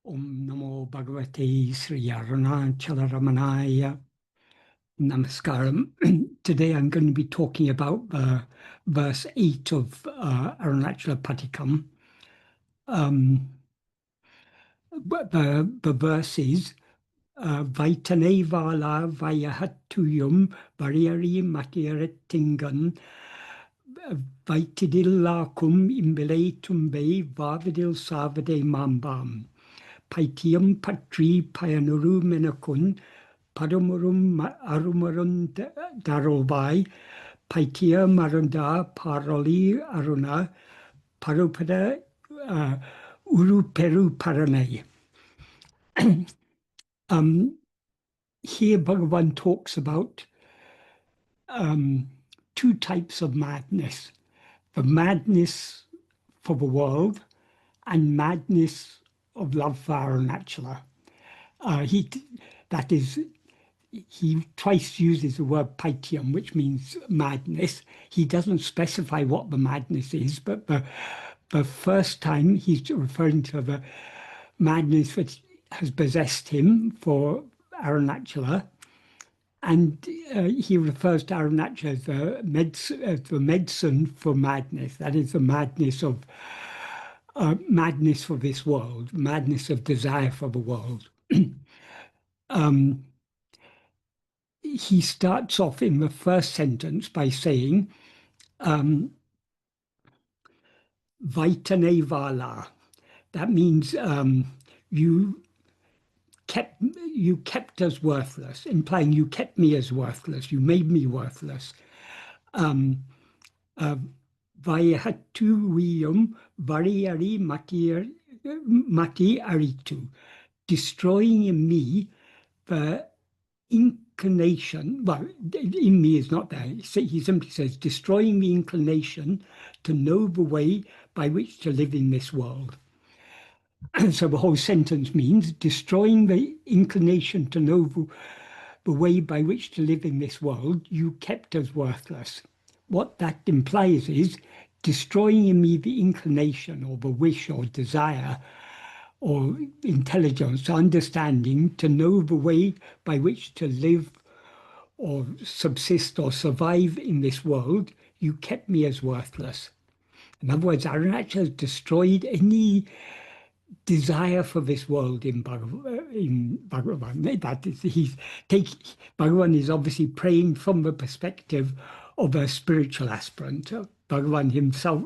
Om Namo Bhagavate Śrī Aruṇācala Ramanaya Namaskaram. Today I'm going to be talking about verse 8 of Arunachala Padigam. The verse is Vaitane Vala Vayahatuyum Variari Matiarettingan Vaitidillakum Imbele Tumbe Vavidil Savade Mambam Paitium Patri Payanuru Menakun Padumurum Arumarun Darobai Paitia Marunda Paroli Aruna Parupada Uru Peru Paranay. Here Bhagavan talks about two types of madness: the madness for the world and madness of love for Arunachala. He twice uses the word paitiam, which means madness. He doesn't specify what the madness is, but the first time he's referring to the madness that has possessed him for Arunachala, and he refers to Arunachala as the medicine for madness. That is the madness of madness for this world, madness of desire for the world. He starts off in the first sentence by saying, Vaitane Vala. That means you kept us worthless, implying you kept me as worthless, you made me worthless. Vayahatuviyum variari mati aritu, destroying in me the inclination, well, in me is not there. He simply says, destroying the inclination to know the way by which to live in this world. So the whole sentence means destroying the inclination to know the way by which to live in this world, you kept us worthless. What that implies is destroying in me the inclination or the wish or desire or intelligence, understanding to know the way by which to live or subsist or survive in this world. You kept me as worthless. In other words, Arunachala has destroyed any desire for this world in Bhagavan. That is, Bhagavan is obviously praying from the perspective of a spiritual aspirant. Bhagavan himself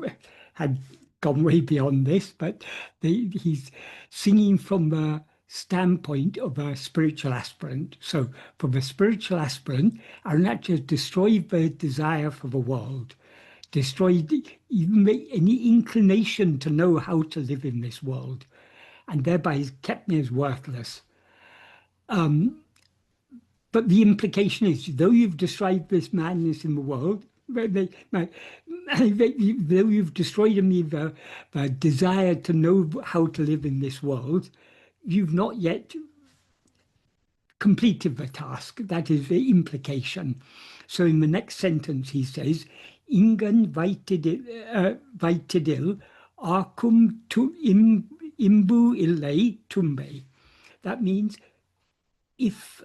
had gone way beyond this, but he's singing from the standpoint of a spiritual aspirant. So for the spiritual aspirant, Arunachala has destroyed the desire for the world, destroyed even any inclination to know how to live in this world, and thereby has kept me as worthless. But the implication is, though you've destroyed this madness in the world, though you've destroyed in me the desire to know how to live in this world, you've not yet completed the task. That is the implication. So in the next sentence he says, Ingan vaitidil akum tu imbu illai tumbe. That means if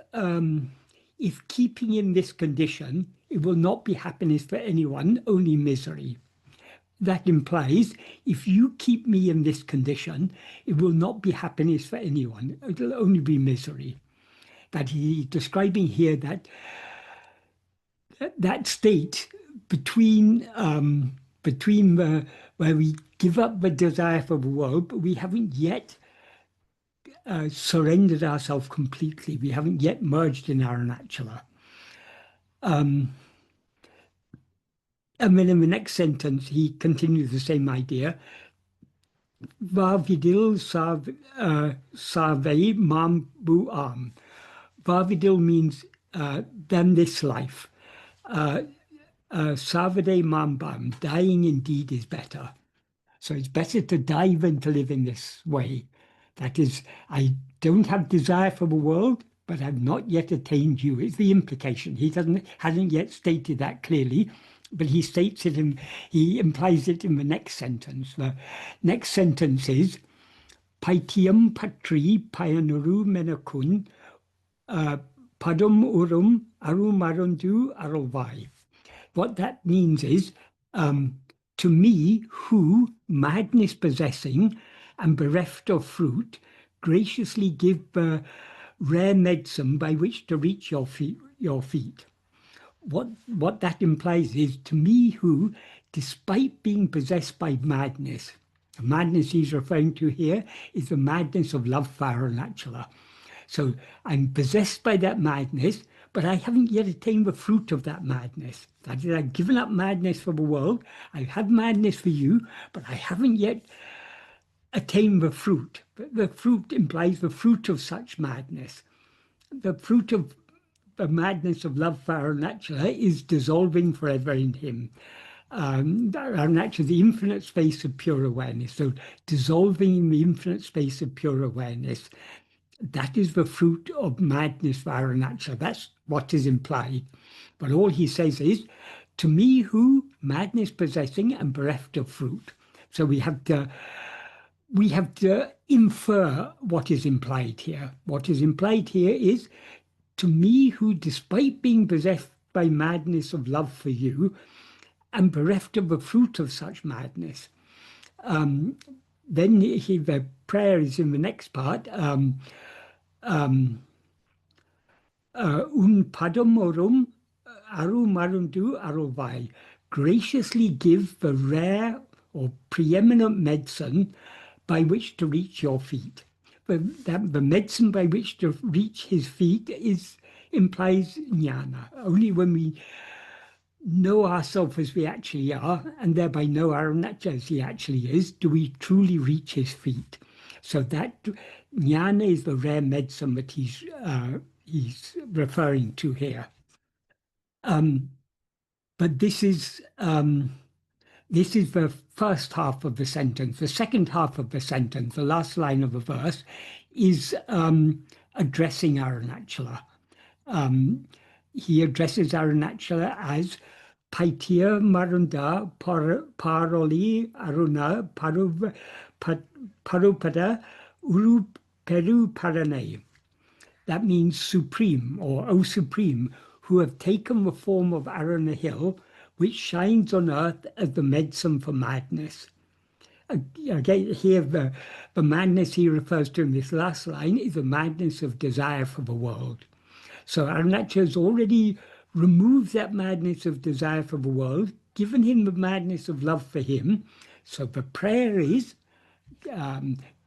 keeping in this condition, it will not be happiness for anyone, only misery. That implies if you keep me in this condition, it will not be happiness for anyone. It will only be misery. That he's describing here that state between where we give up the desire for the world, but we haven't yet surrendered ourselves completely. We haven't yet merged in Arunachala. And then in the next sentence, he continues the same idea. Vavidil sarve mam bu'am. Vavidil means than this life. Sarvade mambam, dying indeed is better. So it's better to die than to live in this way. That is, I don't have desire for the world, but I've not yet attained you. It's the implication. He hasn't yet stated that clearly, but he states it he implies it in the next sentence. The next sentence is Paitiam patri payanuru menakun padum urum arumarundu arulvai. What that means is, to me, who, madness possessing and bereft of fruit, graciously give rare medicine by which to reach your feet. What that implies is, to me who, despite being possessed by madness, the madness he's referring to here is the madness of love for Arunachala. So I'm possessed by that madness, but I haven't yet attained the fruit of that madness. That is, I've given up madness for the world. I've had madness for you, but I haven't yet attained the fruit. The fruit implies the fruit of such madness. The fruit of the madness of love for Arunachala is dissolving forever in him. Arunachala, the infinite space of pure awareness. So dissolving in the infinite space of pure awareness. That is the fruit of madness for Arunachala. That's what is implied. But all he says is, to me who, madness possessing and bereft of fruit. So we have to infer what is implied here. What is implied here is, to me who, despite being possessed by madness of love for you and bereft of the fruit of such madness. Then the prayer is in the next part. Un padam orum arumarundu aruvai. Graciously give the rare or preeminent medicine by which to reach your feet. The medicine by which to reach his feet implies jnana. Only when we know ourselves as we actually are, and thereby know Arunachala as he actually is, do we truly reach his feet. So that jnana is the rare medicine that he's referring to here. But this is the first half of the sentence. The second half of the sentence, the last line of the verse, is addressing Arunachala. He addresses Arunachala as Paitya Marunda Paroli Aruna Parupada Uru Peru Parane. That means supreme, or O Supreme, who have taken the form of Aruna Hill, which shines on earth as the medicine for madness. Again, here the madness he refers to in this last line is the madness of desire for the world. So Arunachala has already removed that madness of desire for the world, given him the madness of love for him. So the prayer is,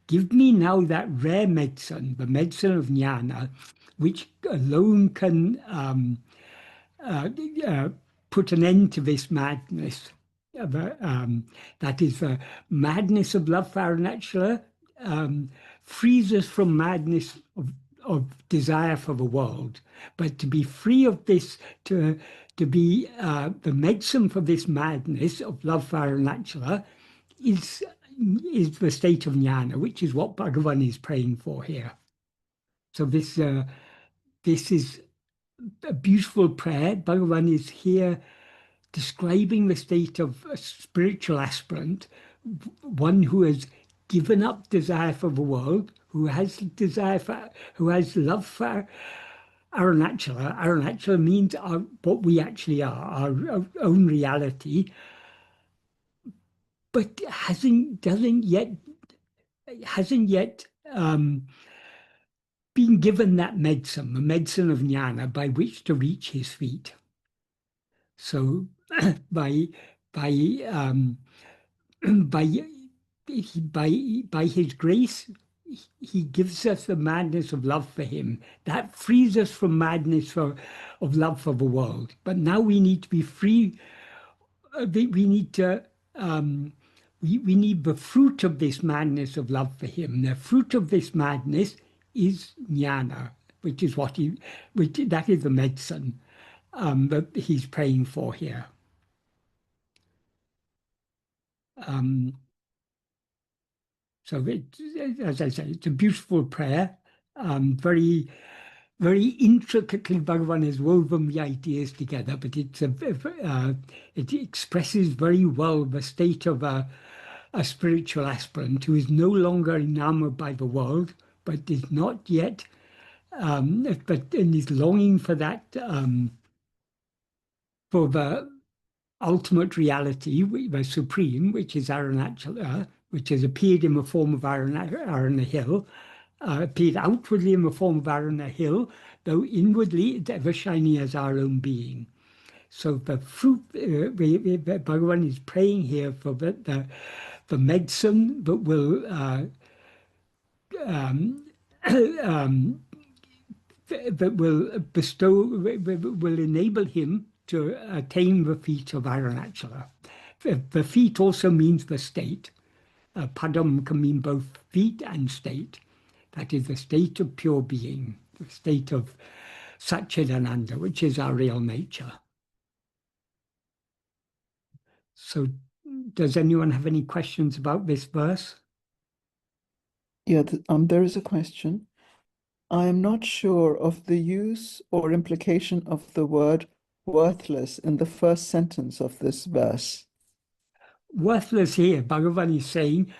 give me now that rare medicine, the medicine of jnana, which alone can put an end to this madness. That is the madness of love for Arunachala, frees us from madness of desire for the world. But to be free of this, to be the medicine for this madness of love for Arunachala is the state of jnana, which is what Bhagavan is praying for here. So this is a beautiful prayer. Bhagavan is here describing the state of a spiritual aspirant, one who has given up desire for the world, who has love for Arunachala. Arunachala means what we actually are, our own reality, but hasn't yet been given that medicine, the medicine of jnana, by which to reach his feet. So by his grace, he gives us the madness of love for him. That frees us from madness of love for the world. But now we need to be free. We need to. We need the fruit of this madness of love for him. The fruit of this madness is jnana, which is that is the medicine that he's praying for here. So as I say, it's a beautiful prayer, very, very intricately Bhagavan has woven the ideas together, but it expresses very well the state of a a spiritual aspirant who is no longer enamored by the world, but is not yet, and is longing for that, for the ultimate reality, the supreme, which is Arunachala, which has appeared in the form of Aruna Hill, appeared outwardly in the form of Aruna Hill, though inwardly it's ever shining as our own being. So the fruit, Bhagavan is praying here for the medicine that will will enable him to attain the feet of Arunachala. The feet also means the state. Padam can mean both feet and state. That is the state of pure being, the state of Satchidananda, which is our real nature. So does anyone have any questions about this verse? Yeah, there is a question. I am not sure of the use or implication of the word worthless in the first sentence of this verse. Worthless here, Bhagavan is saying,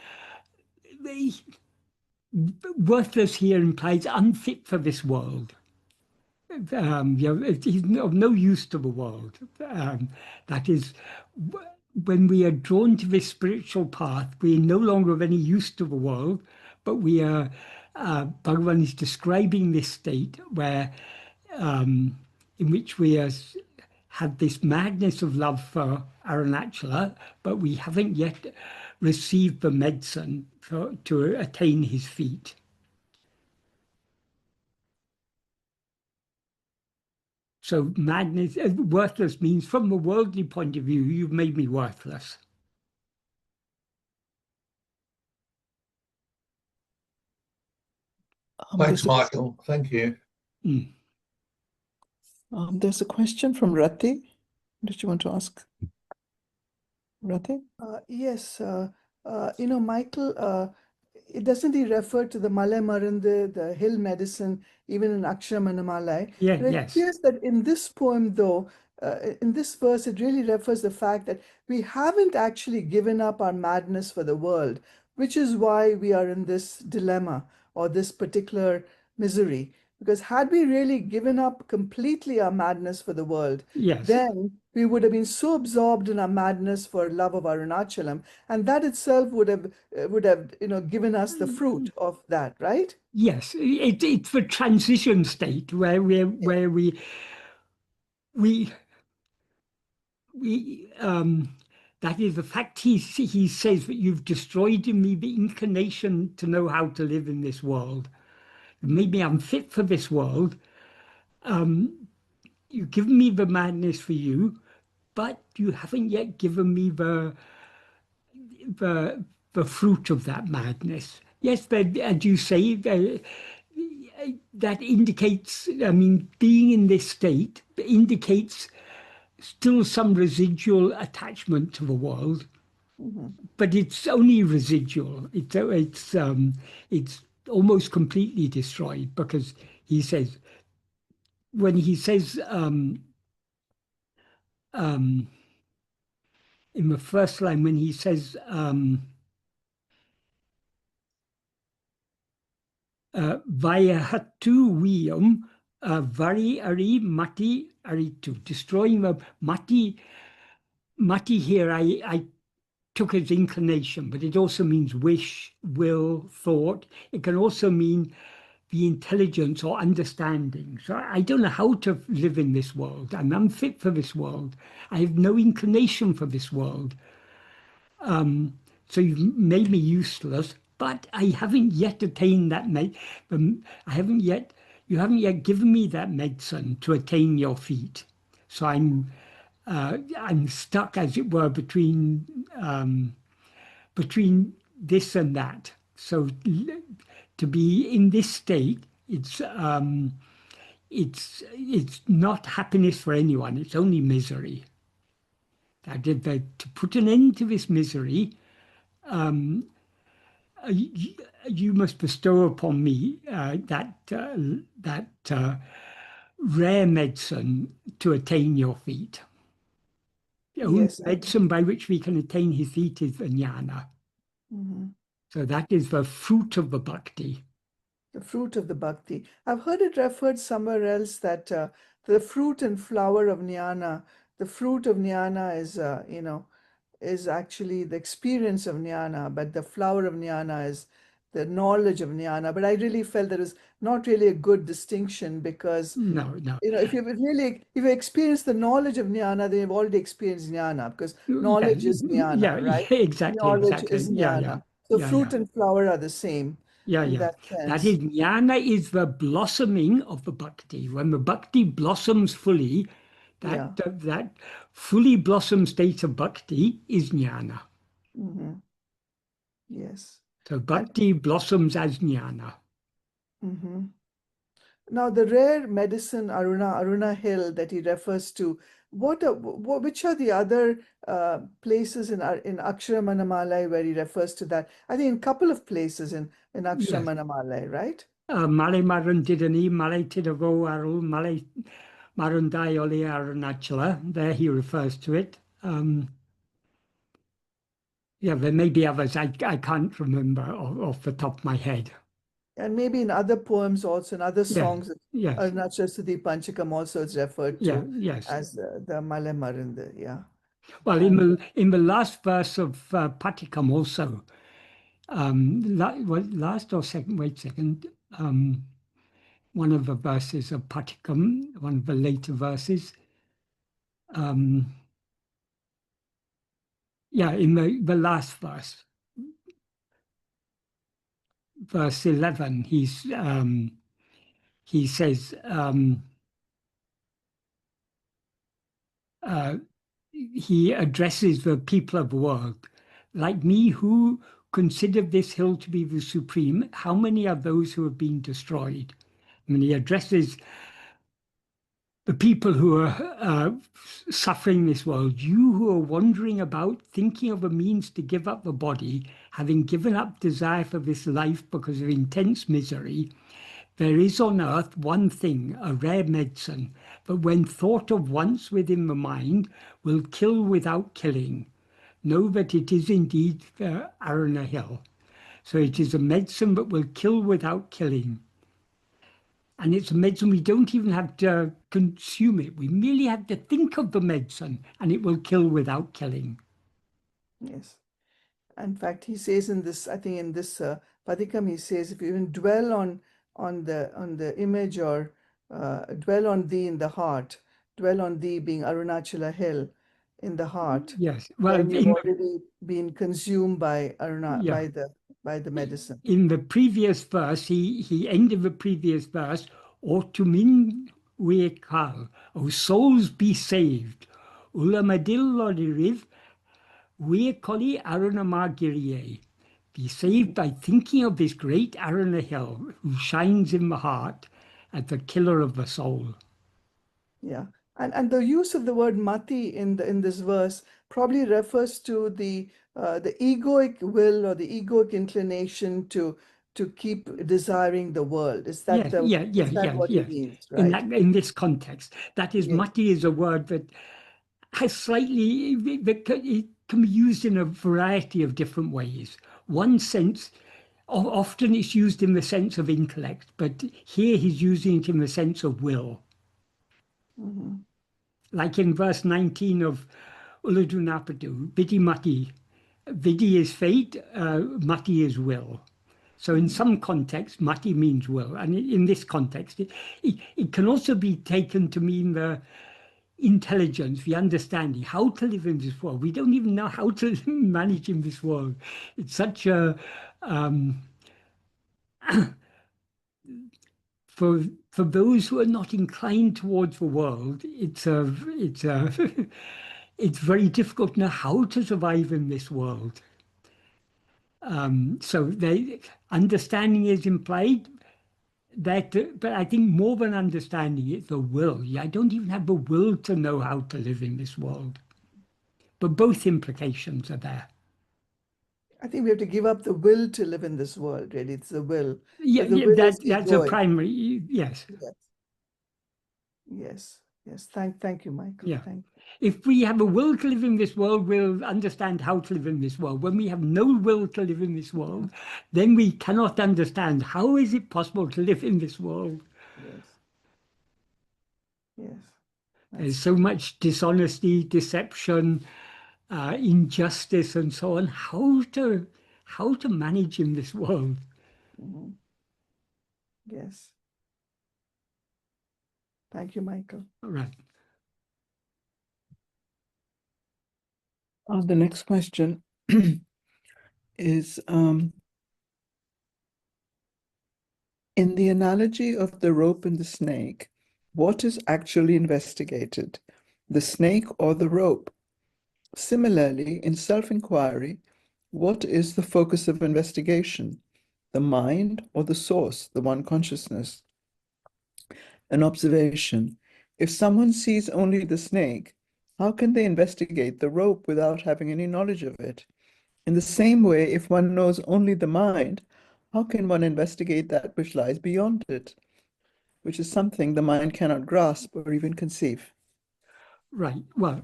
worthless here implies unfit for this world. He's of no use to the world. That is, when we are drawn to this spiritual path, we are no longer of any use to the world, but we are, Bhagavan is describing this state where, in which we have this madness of love for Arunachala, but we haven't yet received the medicine to attain his feet. So madness, worthless means from a worldly point of view, you've made me worthless. Thanks, Michael. Thank you. There's a question from Rati. Did you want to ask? Rati? Yes, Michael, it doesn't he refer to the Malay Marundu, the hill medicine, even in Aksharamanamala? Yeah, But it yes. appears that in this poem, though, in this verse, it really refers the fact that we haven't actually given up our madness for the world, which is why we are in this dilemma or this particular misery. Because had we really given up completely our madness for the world, Yes. then we would have been so absorbed in our madness for love of Arunachalam, and that itself would have given us the fruit of that, right? Yes, it's the transition state where we that is the fact he says that you've destroyed in me the inclination to know how to live in this world. You made me unfit for this world. You've given me the madness for you, but you haven't yet given me the fruit of that madness. Yes, but as you say, that indicates, being in this state indicates still some residual attachment to the world, but it's only residual. It's almost completely destroyed, because he says, when he says in the first line, when he says Vayahatu Viyam Vari Ari Mati Aritu, destroying the Mati. Mati here I took as inclination, but it also means wish, will, thought. It can also mean the intelligence or understanding. So I don't know how to live in this world. I'm unfit for this world. I have no inclination for this world. So you've made me useless, but I haven't yet attained that. You haven't yet given me that medicine to attain your feet. So I'm stuck, as it were, between this and that. So to be in this state, it's not happiness for anyone. It's only misery. To put an end to this misery, you must bestow upon me that rare medicine to attain your feet. The only medicine by which we can attain his feet is the jnana. So that is the fruit of the bhakti. The fruit of the bhakti. I've heard it referred somewhere else that the fruit and flower of jnana, the fruit of jnana is, is actually the experience of jnana, but the flower of jnana is the knowledge of jnana. But I really felt that was not really a good distinction because, No. if you experience the knowledge of jnana, then you've already experienced jnana because knowledge is jnana, right? Exactly. Knowledge is jnana. So fruit and flower are the same. In that sense. That is, jnana is the blossoming of the bhakti. When the bhakti blossoms fully, that fully blossomed state of bhakti is jnana. Yes. So bhakti blossoms as jnana. Now, the rare medicine Aruna Hill that he refers to, which are the other places in Aksharamanamala where he refers to that? I think in a couple of places in Aksharamanamala, right? Male Marundidani, Male Tidavo Aru, Male Marundai Oli Arunachala. There he refers to it. There may be others. I can't remember off the top of my head. And maybe in other poems also, in other songs, Yes. Arunachala Stuti Panchakam also is referred to as the Male Marunda, Well, in the last verse of Patikam also, last or second, wait a second, one of the verses of Patikam, one of the later verses, in the last verse, verse 11, he says, he addresses the people of the world, like me who consider this hill to be the supreme, how many are those who have been destroyed? I mean, he addresses the people who are suffering this world, you who are wandering about, thinking of a means to give up the body, having given up desire for this life because of intense misery, there is on earth one thing, a rare medicine, that when thought of once within the mind, will kill without killing. Know that it is indeed Aruna Hill. So it is a medicine that will kill without killing. And it's a medicine we don't even have to consume it. We merely have to think of the medicine and it will kill without killing. Yes. In fact, he says in this, I think in this Padikam, he says, if you even dwell on the image or dwell on thee in the heart, dwell on thee being Arunachala Hill in the heart. Yes. Well, then you've already been consumed by by the medicine. In the previous verse, he ended the previous verse, Otumin Wekal, O souls be saved. Ulamadil Lodiriv, Wekoli Arunamagiriye. Be saved by thinking of this great Aruna Hill who shines in the heart as the killer of the soul. Yeah. And the use of the word mati in this verse probably refers to the egoic will or the egoic inclination to keep desiring the world. Is that what it means, right? In this context, that is, mati is a word that has slightly, it can be used in a variety of different ways. One sense, often it's used in the sense of intellect, but here he's using it in the sense of will. Like in verse 19 of Uladunapadu, Vidi Mati. Vidi is fate, Mati is will. So in some contexts, Mati means will. And in this context, it can also be taken to mean the intelligence, the understanding, how to live in this world. We don't even know how to manage in this world. It's such a... For those who are not inclined towards the world, it's very difficult to know how to survive in this world. So understanding is implied, but I think more than understanding, it's the will. I don't even have the will to know how to live in this world. But both implications are there. I think we have to give up the will to live in this world, really. It's the will. That's a primary, yes. Yes. Yes. Thank you, Michael. Yeah. Thank If we have a will to live in this world, we'll understand how to live in this world. When we have no will to live in this world, then we cannot understand how is it possible to live in this world. Yes. Yes. There's so much dishonesty, deception, injustice, and so on. How to manage in this world? Mhm. Yes. Thank you, Michael. All right. The next question is, in the analogy of the rope and the snake, what is actually investigated, the snake or the rope? Similarly, in self-inquiry, what is the focus of investigation, the mind or the source, the one consciousness? An observation: if someone sees only the snake, how can they investigate the rope without having any knowledge of it? In the same way, if one knows only the mind, how can one investigate that which lies beyond it, which is something the mind cannot grasp or even conceive? Right. Well,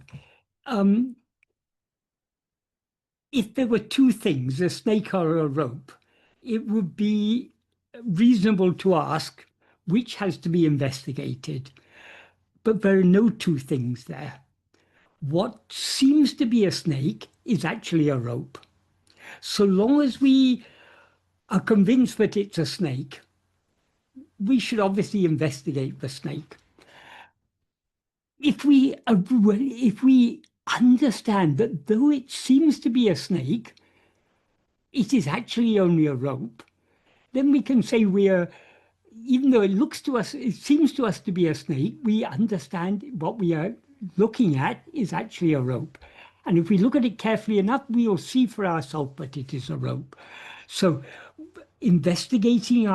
if there were two things, a snake or a rope, it would be reasonable to ask which has to be investigated. But there are no two things there. What seems to be a snake is actually a rope. So long as we are convinced that it's a snake, we should obviously investigate the snake. If we understand that though it seems to be a snake, it is actually only a rope, then we can say even though it looks to us, it seems to us to be a snake, we understand what we are looking at is actually a rope. And if we look at it carefully enough, we will see for ourselves that it is a rope. So investigating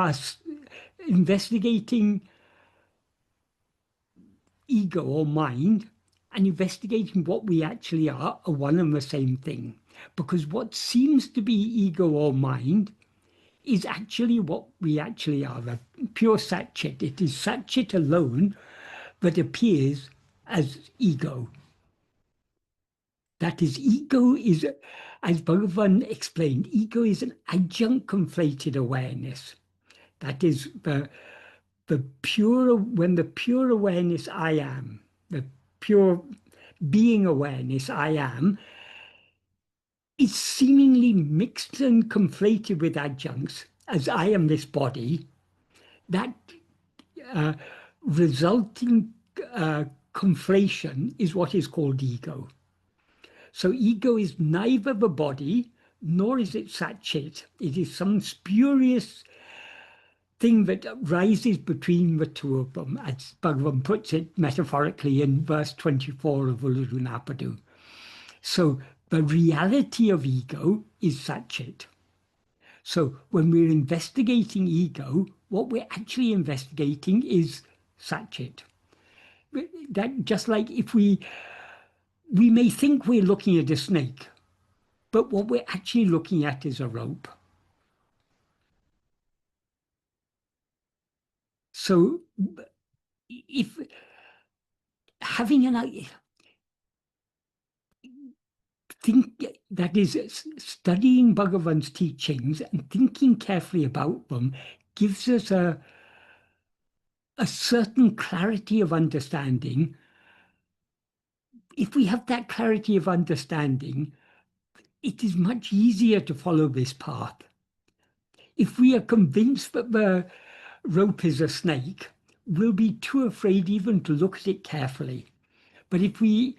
ego or mind and investigating what we actually are one and the same thing. Because what seems to be ego or mind is actually what we actually are, the pure Satchit. It is Satchit alone that appears as ego. That is, ego is, as Bhagavan explained, ego is an adjunct conflated awareness. That is when the pure awareness I am, the pure being awareness I am, is seemingly mixed and conflated with adjuncts, as I am this body, that resulting conflation is what is called ego. So ego is neither the body, nor is it Satchit. It is some spurious thing that rises between the two of them, as Bhagavan puts it metaphorically in verse 24 of Ulurunapadu. So the reality of ego is Satchit. So when we're investigating ego, what we're actually investigating is Satchit. That just like if we may think we're looking at a snake, but what we're actually looking at is a rope. So if having an that is studying Bhagavan's teachings and thinking carefully about them gives us a certain clarity of understanding. If we have that clarity of understanding, it is much easier to follow this path. If we are convinced that the rope is a snake, we'll be too afraid even to look at it carefully. But if we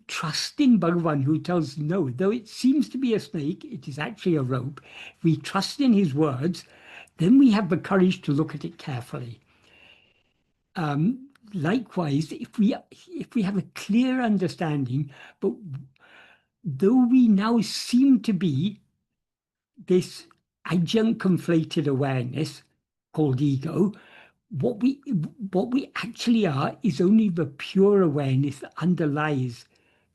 trust in Bhagavan, who tells no, though it seems to be a snake, it is actually a rope. If we trust in his words, then we have the courage to look at it carefully. Likewise, if we have a clear understanding, but though we now seem to be this adjunct conflated awareness called ego, what we actually are is only the pure awareness that underlies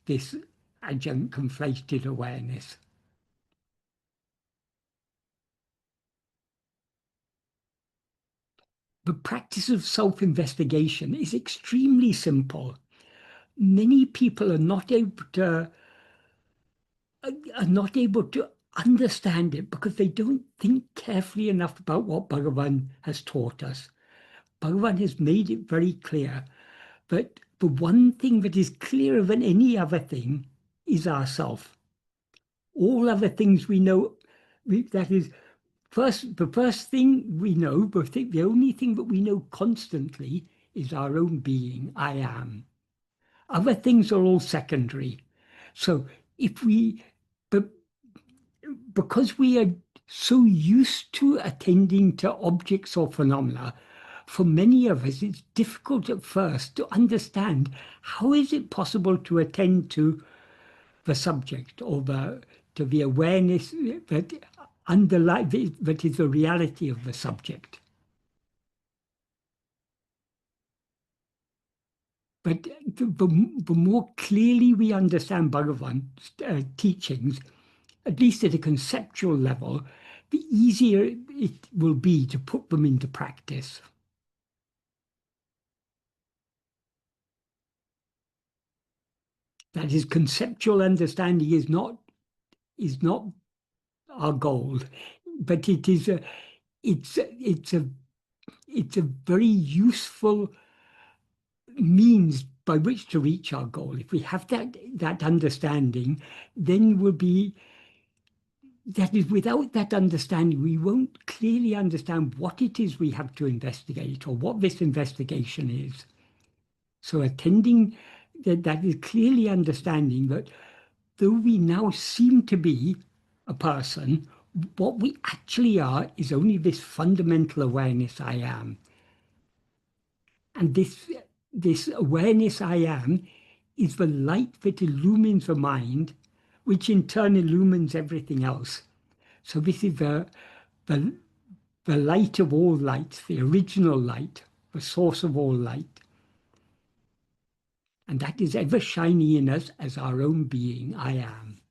this adjunct conflated awareness. the practice of self-investigation is extremely simple. Many people are not able to understand it because they don't think carefully enough about what Bhagavan has taught us. Bhagavan has made it very clear that the one thing that is clearer than any other thing is ourself. All other things we know, that is, the first thing we know, but the only thing that we know constantly is our own being, I am. Other things are all secondary. So because we are so used to attending to objects or phenomena, for many of us, it's difficult at first to understand how is it possible to attend to the subject or to the awareness that that is the reality of the subject. But the more clearly we understand Bhagavan's teachings, at least at a conceptual level, the easier it will be to put them into practice. That is, conceptual understanding is not our goal, but it's a very useful means by which to reach our goal. If we have that understanding, then that is, without that understanding, we won't clearly understand what it is we have to investigate or what this investigation is. So attending that is clearly understanding that though we now seem to be a person, what we actually are is only this fundamental awareness I am. And this awareness I am is the light that illumines the mind, which in turn illumines everything else. So this is the light of all lights, the original light, the source of all light. And that is ever shining in us as our own being, I am.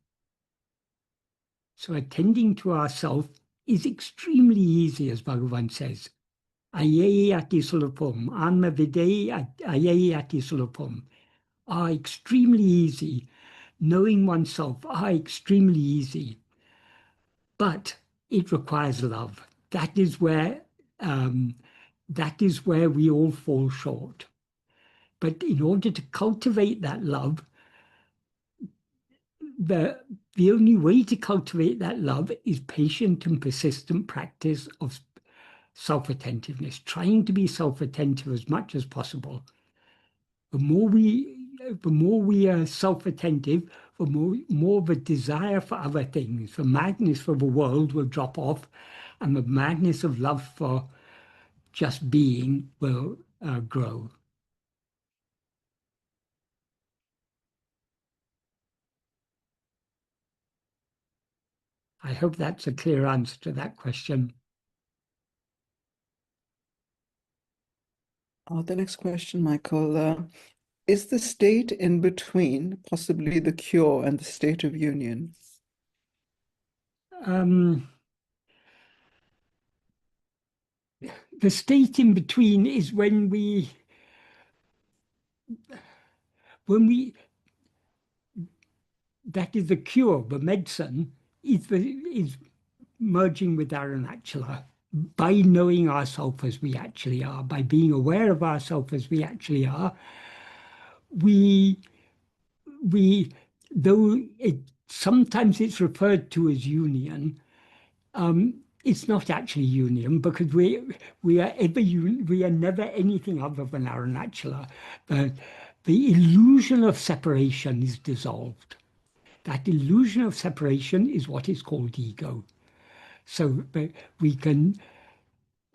So attending to ourself is extremely easy, as Bhagavan says. Aye ati sulapum, anma videi aye ati sulapum. Extremely easy. Knowing oneself, extremely easy. But it requires love. That is where we all fall short. But in order to cultivate that love, the only way to cultivate that love is patient and persistent practice of self-attentiveness, trying to be self-attentive as much as possible. The more we are self-attentive, the more the desire for other things, the madness for the world will drop off, and the madness of love for just being will grow. I hope that's a clear answer to that question. The next question, Michael. Is the state in between possibly the cure and the state of union? The state in between is when that is the cure, the medicine, is merging with Arunachala by knowing ourselves as we actually are, by being aware of ourselves as we actually are. Though sometimes it's referred to as union, it's not actually union, because we are never anything other than Arunachala. The illusion of separation is dissolved. That illusion of separation is what is called ego. So we can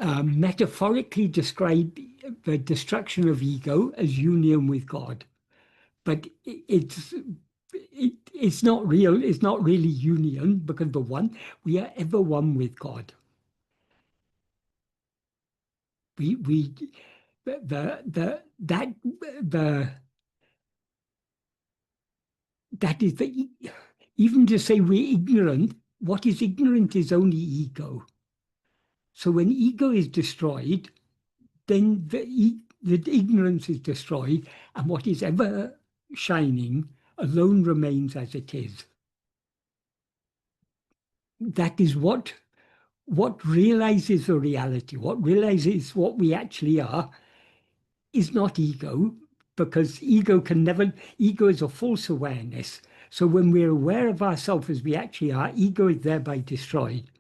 metaphorically describe the destruction of ego as union with God, but it's not real. It's not really union, because we are ever one with God. That is even to say we're ignorant. What is ignorant is only ego. So when ego is destroyed, then the ignorance is destroyed, and what is ever shining alone remains as it is. That is what realizes the reality, what realizes what we actually are, is not ego, because ego is a false awareness. So when we're aware of ourselves as we actually are, ego is thereby destroyed.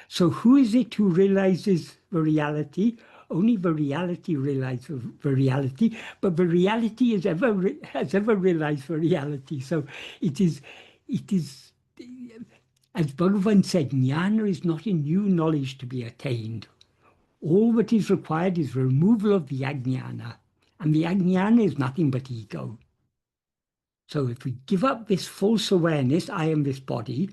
So who is it who realizes the reality? Only the reality realizes the reality, but the reality has ever realized the reality. So it is, as Bhagavan said, jnana is not a new knowledge to be attained. All that is required is removal of the ajnana, and the ajnana is nothing but ego. So if we give up this false awareness, I am this body,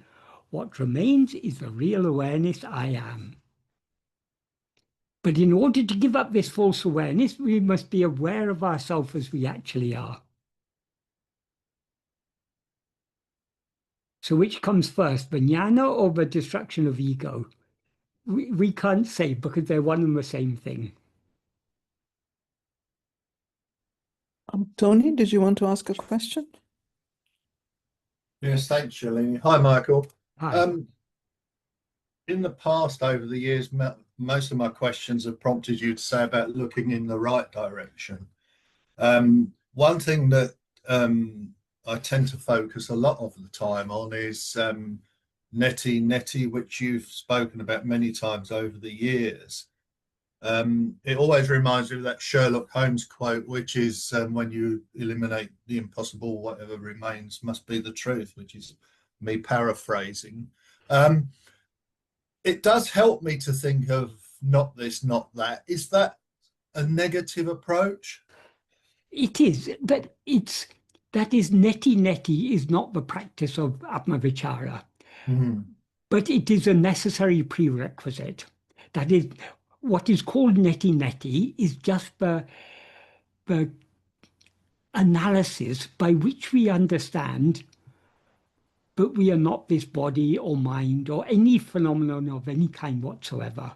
what remains is the real awareness, I am. But in order to give up this false awareness, we must be aware of ourselves as we actually are. So which comes first, the jnana or the destruction of ego? We can't say, because they're one and the same thing. Tony, did you want to ask a question? Yes, thanks, Shalini. Hi, Michael. Hi. In the past, over the years, most of my questions have prompted you to say about looking in the right direction. One thing that I tend to focus a lot of the time on is Neti Neti, which you've spoken about many times over the years. It always reminds me of that Sherlock Holmes quote, which is when you eliminate the impossible, whatever remains must be the truth, which is me paraphrasing. It does help me to think of not this, not that. Is that a negative approach? It is, but that is Neti Neti is not the practice of Atma-vichara, but it is a necessary prerequisite. That is, what is called Neti Neti is just the analysis by which we understand that we are not this body or mind or any phenomenon of any kind whatsoever.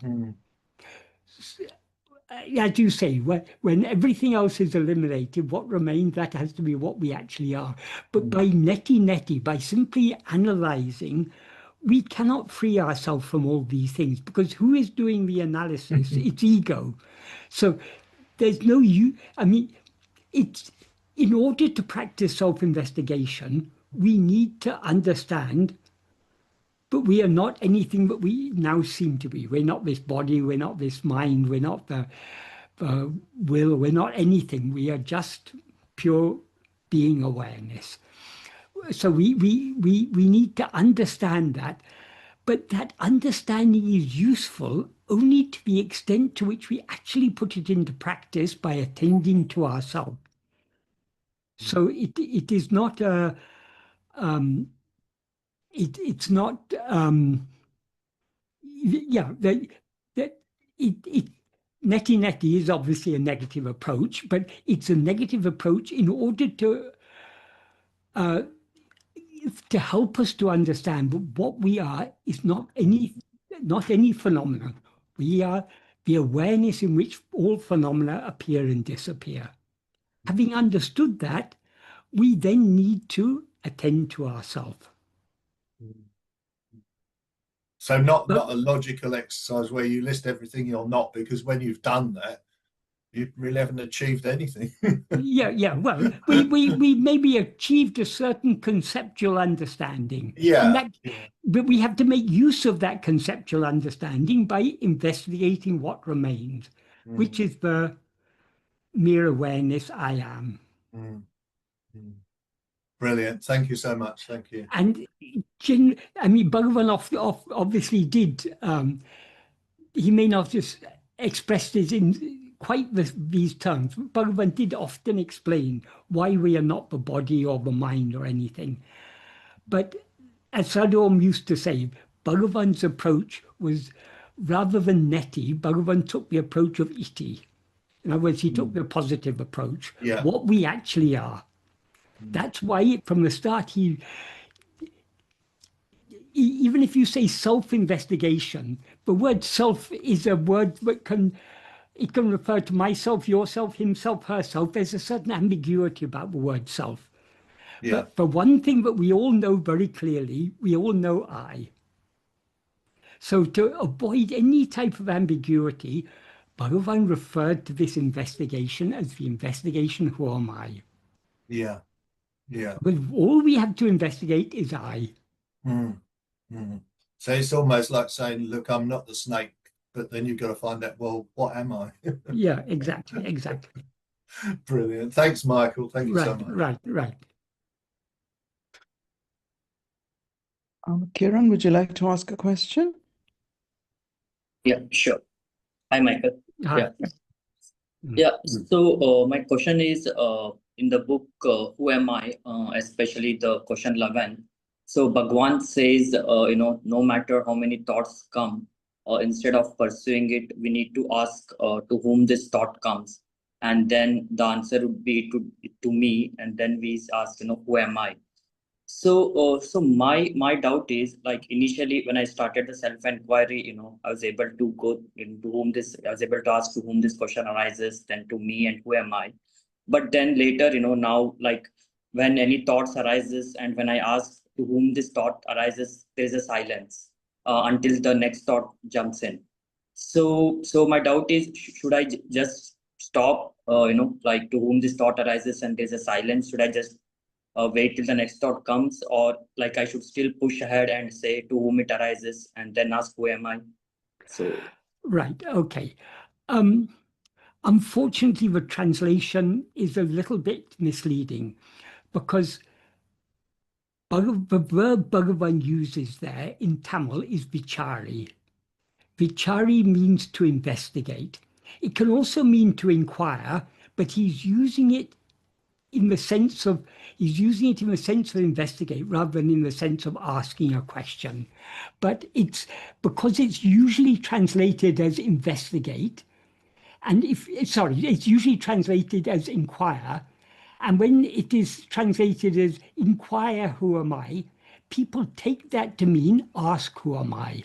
As you say, when everything else is eliminated, what remains, that has to be what we actually are. But by Neti Neti, by simply analyzing, we cannot free ourselves from all these things, because who is doing the analysis? It's ego. So there's no it's in order to practice self-investigation, we need to understand, but we are not anything that we now seem to be. We're not this body, we're not this mind, we're not the will, we're not anything. We are just pure being awareness. So we need to understand that, but that understanding is useful only to the extent to which we actually put it into practice by attending to ourselves. So it is not a it's not yeah that Neti Neti is obviously a negative approach, but it's a negative approach in order to help us to understand that what we are is not any phenomenon. We are the awareness in which all phenomena appear and disappear. Having understood that, we then need to attend to ourselves. So not a logical exercise where you list everything you're not, because when you've done that, you really haven't achieved anything. Yeah. Well, we maybe achieved a certain conceptual understanding. Yeah. But we have to make use of that conceptual understanding by investigating what remains, which is the mere awareness I am. Brilliant. Thank you so much. Thank you. And Bhagavan obviously did. He may not just express this in quite these terms. Bhagavan did often explain why we are not the body or the mind or anything. But as Sadhu Om used to say, Bhagavan's approach was, rather than neti, Bhagavan took the approach of iti. In other words, he took the positive approach, what we actually are. That's why from the start even if you say self-investigation, the word self is a word that can It can refer to myself, yourself, himself, herself. There's a certain ambiguity about the word self. Yeah. But for one thing that we all know very clearly, we all know I. So to avoid any type of ambiguity, Bhagavan referred to this investigation as the investigation, who am I? Yeah. Yeah. But all we have to investigate is I. Mm. Mm. So it's almost like saying, look, I'm not the snake, but then you've got to find out, well, what am I? Yeah, exactly, exactly. Brilliant. Thanks, Michael. Thank you so Right, much. right. Kiran, would you like to ask a question? Yeah, sure. Hi, Michael. Hi. Yeah. Yeah. So my question is in the book Who Am I? Especially the question 11. So Bhagwan says, no matter how many thoughts come, instead of pursuing it, we need to ask to whom this thought comes, and then the answer would be to me, and then we ask, who am I? So my doubt is, like, initially when I started the self-enquiry, I was able to go into whom this, I was able to ask to whom this question arises, then to me and who am I. But then later, now, like, when any thoughts arises and when I ask to whom this thought arises, there is a silence until the next thought jumps in. So my doubt is, should I just stop, like, to whom this thought arises and there's a silence? Should I just wait till the next thought comes, or like I should still push ahead and say to whom it arises and then ask who am I? So Right, okay. Unfortunately, the translation is a little bit misleading because the verb Bhagavan uses there in Tamil is vichari. Vichari means to investigate. It can also mean to inquire, but he's using it in the sense of investigate rather than in the sense of asking a question. But it's because it's usually translated as investigate, and it's usually translated as inquire. And when it is translated as inquire who am I, people take that to mean ask who am I.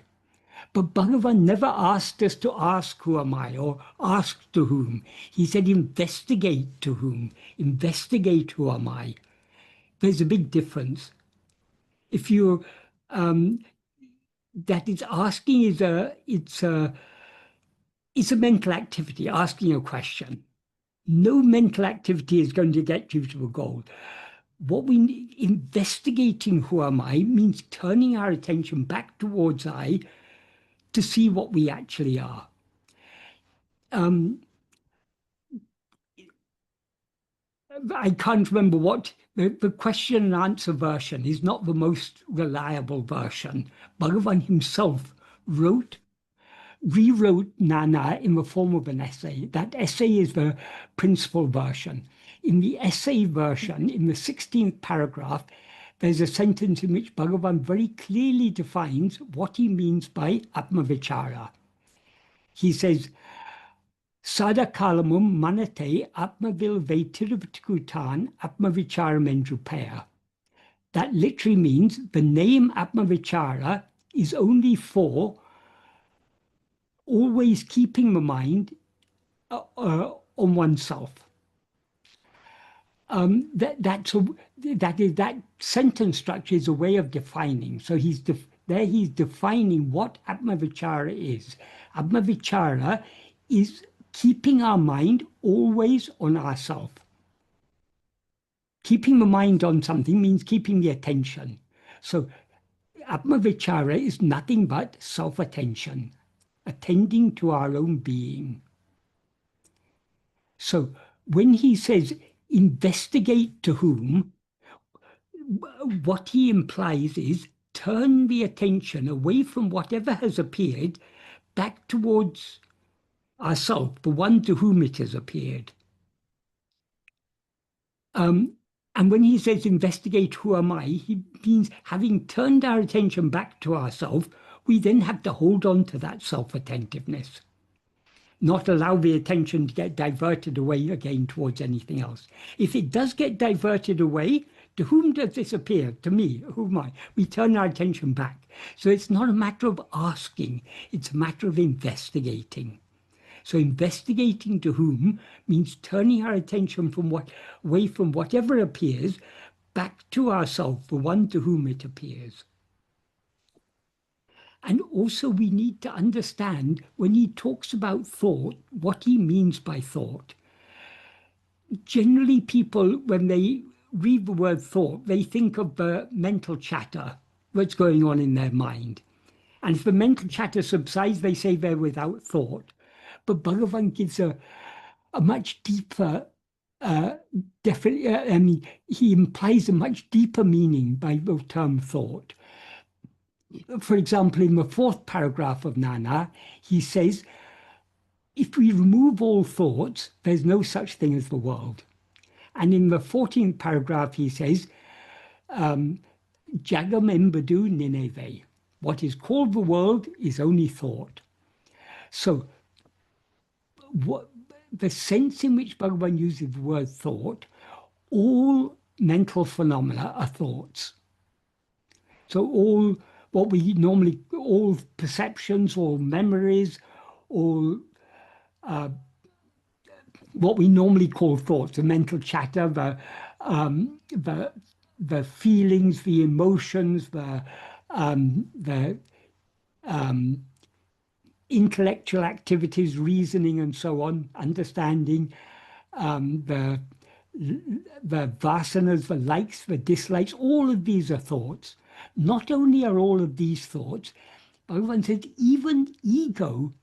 But Bhagavan never asked us to ask who am I or ask to whom. He said investigate to whom, investigate who am I. There's a big difference. If you, that is asking it's a mental activity, asking a question. No mental activity is going to get you to a goal. What we need, investigating who am I, means turning our attention back towards I to see what we actually are. I can't remember what the question and answer version is not the most reliable version. Bhagavan himself rewrote Nana in the form of an essay. That essay is the principal version. In the essay version, in the 16th paragraph, there's a sentence in which Bhagavan very clearly defines what he means by Atma-vichara. He says, Sadakalamum manate Atmavil Vaitirvitkutan Atma-vichara. That literally means the name Atma-vichara is only for always keeping the mind on oneself. That sentence structure is a way of defining. So he's defining what Atma-vichara is. Atma-vichara is keeping our mind always on ourself. Keeping the mind on something means keeping the attention. So Atma-vichara is nothing but self-attention, attending to our own being. So when he says investigate to whom, what he implies is turn the attention away from whatever has appeared back towards ourself, the one to whom it has appeared. And when he says investigate who am I, he means having turned our attention back to ourself, we then have to hold on to that self-attentiveness, not allow the attention to get diverted away again towards anything else. If it does get diverted away, to whom does this appear? To me. Who am I? We turn our attention back. So it's not a matter of asking, it's a matter of investigating. So investigating to whom means turning our attention away from whatever appears back to ourselves, the one to whom it appears. And also we need to understand when he talks about thought, what he means by thought. Generally people, when they read the word thought, they think of the mental chatter, what's going on in their mind. And if the mental chatter subsides, they say they're without thought. But Bhagavan gives a much deeper, he implies a much deeper meaning by the term thought. For example, in the 4th paragraph of Nana, he says, if we remove all thoughts, there's no such thing as the world. And in the 14th paragraph, he says, Jagam embadu nineve. What is called the world is only thought. So the sense in which Bhagavan uses the word thought, all mental phenomena are thoughts. So all perceptions, all memories, all what we normally call thoughts, the mental chatter, the feelings, the emotions, the intellectual activities, reasoning and so on, understanding, the vasanas, the likes, the dislikes, all of these are thoughts. Not only are all of these thoughts, Bhagavan said even ego,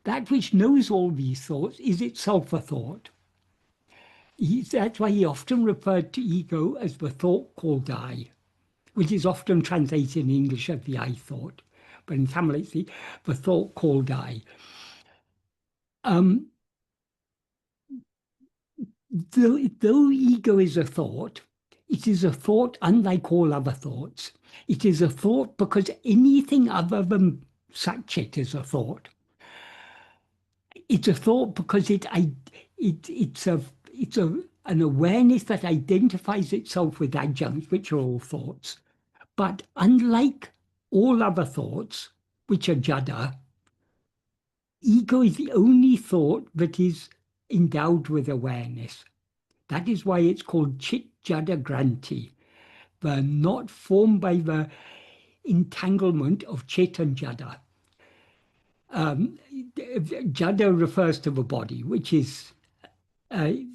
that which knows all these thoughts, is itself a thought. That's why he often referred to ego as the thought called I, which is often translated in English as the I thought. But in Tamil, it's the thought called I. Though ego is a thought, it is a thought unlike all other thoughts. It is a thought because anything other than Satchit is a thought. It's a thought because it's an awareness that identifies itself with adjuncts, which are all thoughts. But unlike all other thoughts, which are jada, ego is the only thought that is endowed with awareness. That is why it's called chit jada granti, the not formed by the entanglement of chit and jada. Jada refers to the body, which is jada,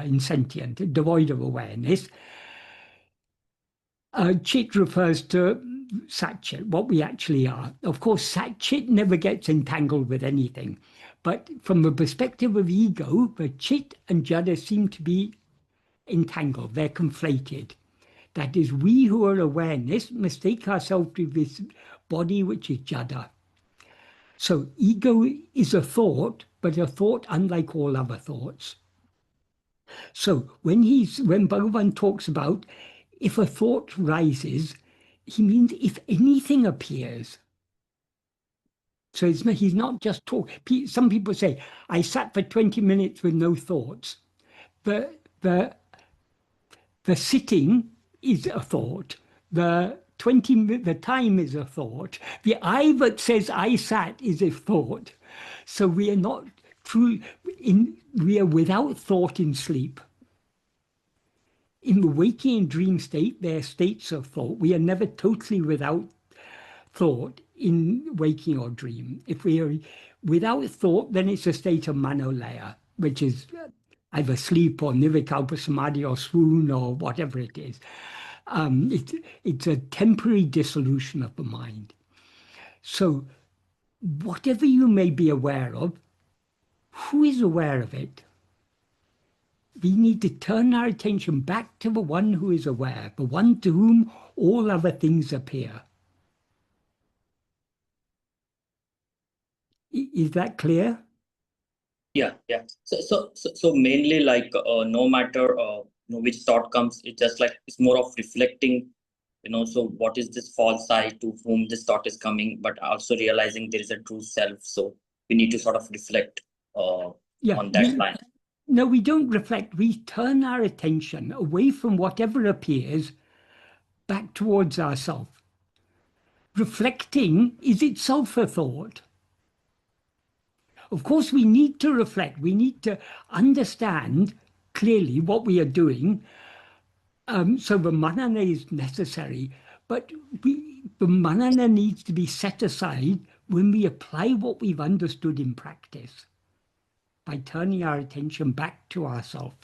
insentient, devoid of awareness. Chit refers to Satchit, what we actually are. Of course, Satchit never gets entangled with anything. But from the perspective of ego, the Chit and Jada seem to be entangled. They're conflated. That is, we who are awareness mistake ourselves with this body which is Jada. So ego is a thought, but a thought unlike all other thoughts. So when Bhagavan talks about if a thought rises, he means if anything appears. So he's not just talking. Some people say, I sat for 20 minutes with no thoughts. The sitting is a thought. The time is a thought. The I that says I sat is a thought. So we are not we are without thought in sleep. In the waking and dream state, there are states of thought. We are never totally without thought in waking or dream. If we are without thought, then it's a state of manolaya, which is either sleep or nirvikalpa samadhi or swoon or whatever it is. It's a temporary dissolution of the mind. So whatever you may be aware of, who is aware of it? We need to turn our attention back to the one who is aware, the one to whom all other things appear. Is that clear? Yeah. So mainly like no matter which thought comes, it's just like it's more of reflecting, so what is this false I to whom this thought is coming, but also realizing there is a true self. So we need to sort of reflect on that line. No, we don't reflect. We turn our attention away from whatever appears back towards ourself. Reflecting is itself a thought. Of course, we need to reflect. We need to understand clearly what we are doing. So the manana is necessary, but the manana needs to be set aside when we apply what we've understood in practice by turning our attention back to ourselves.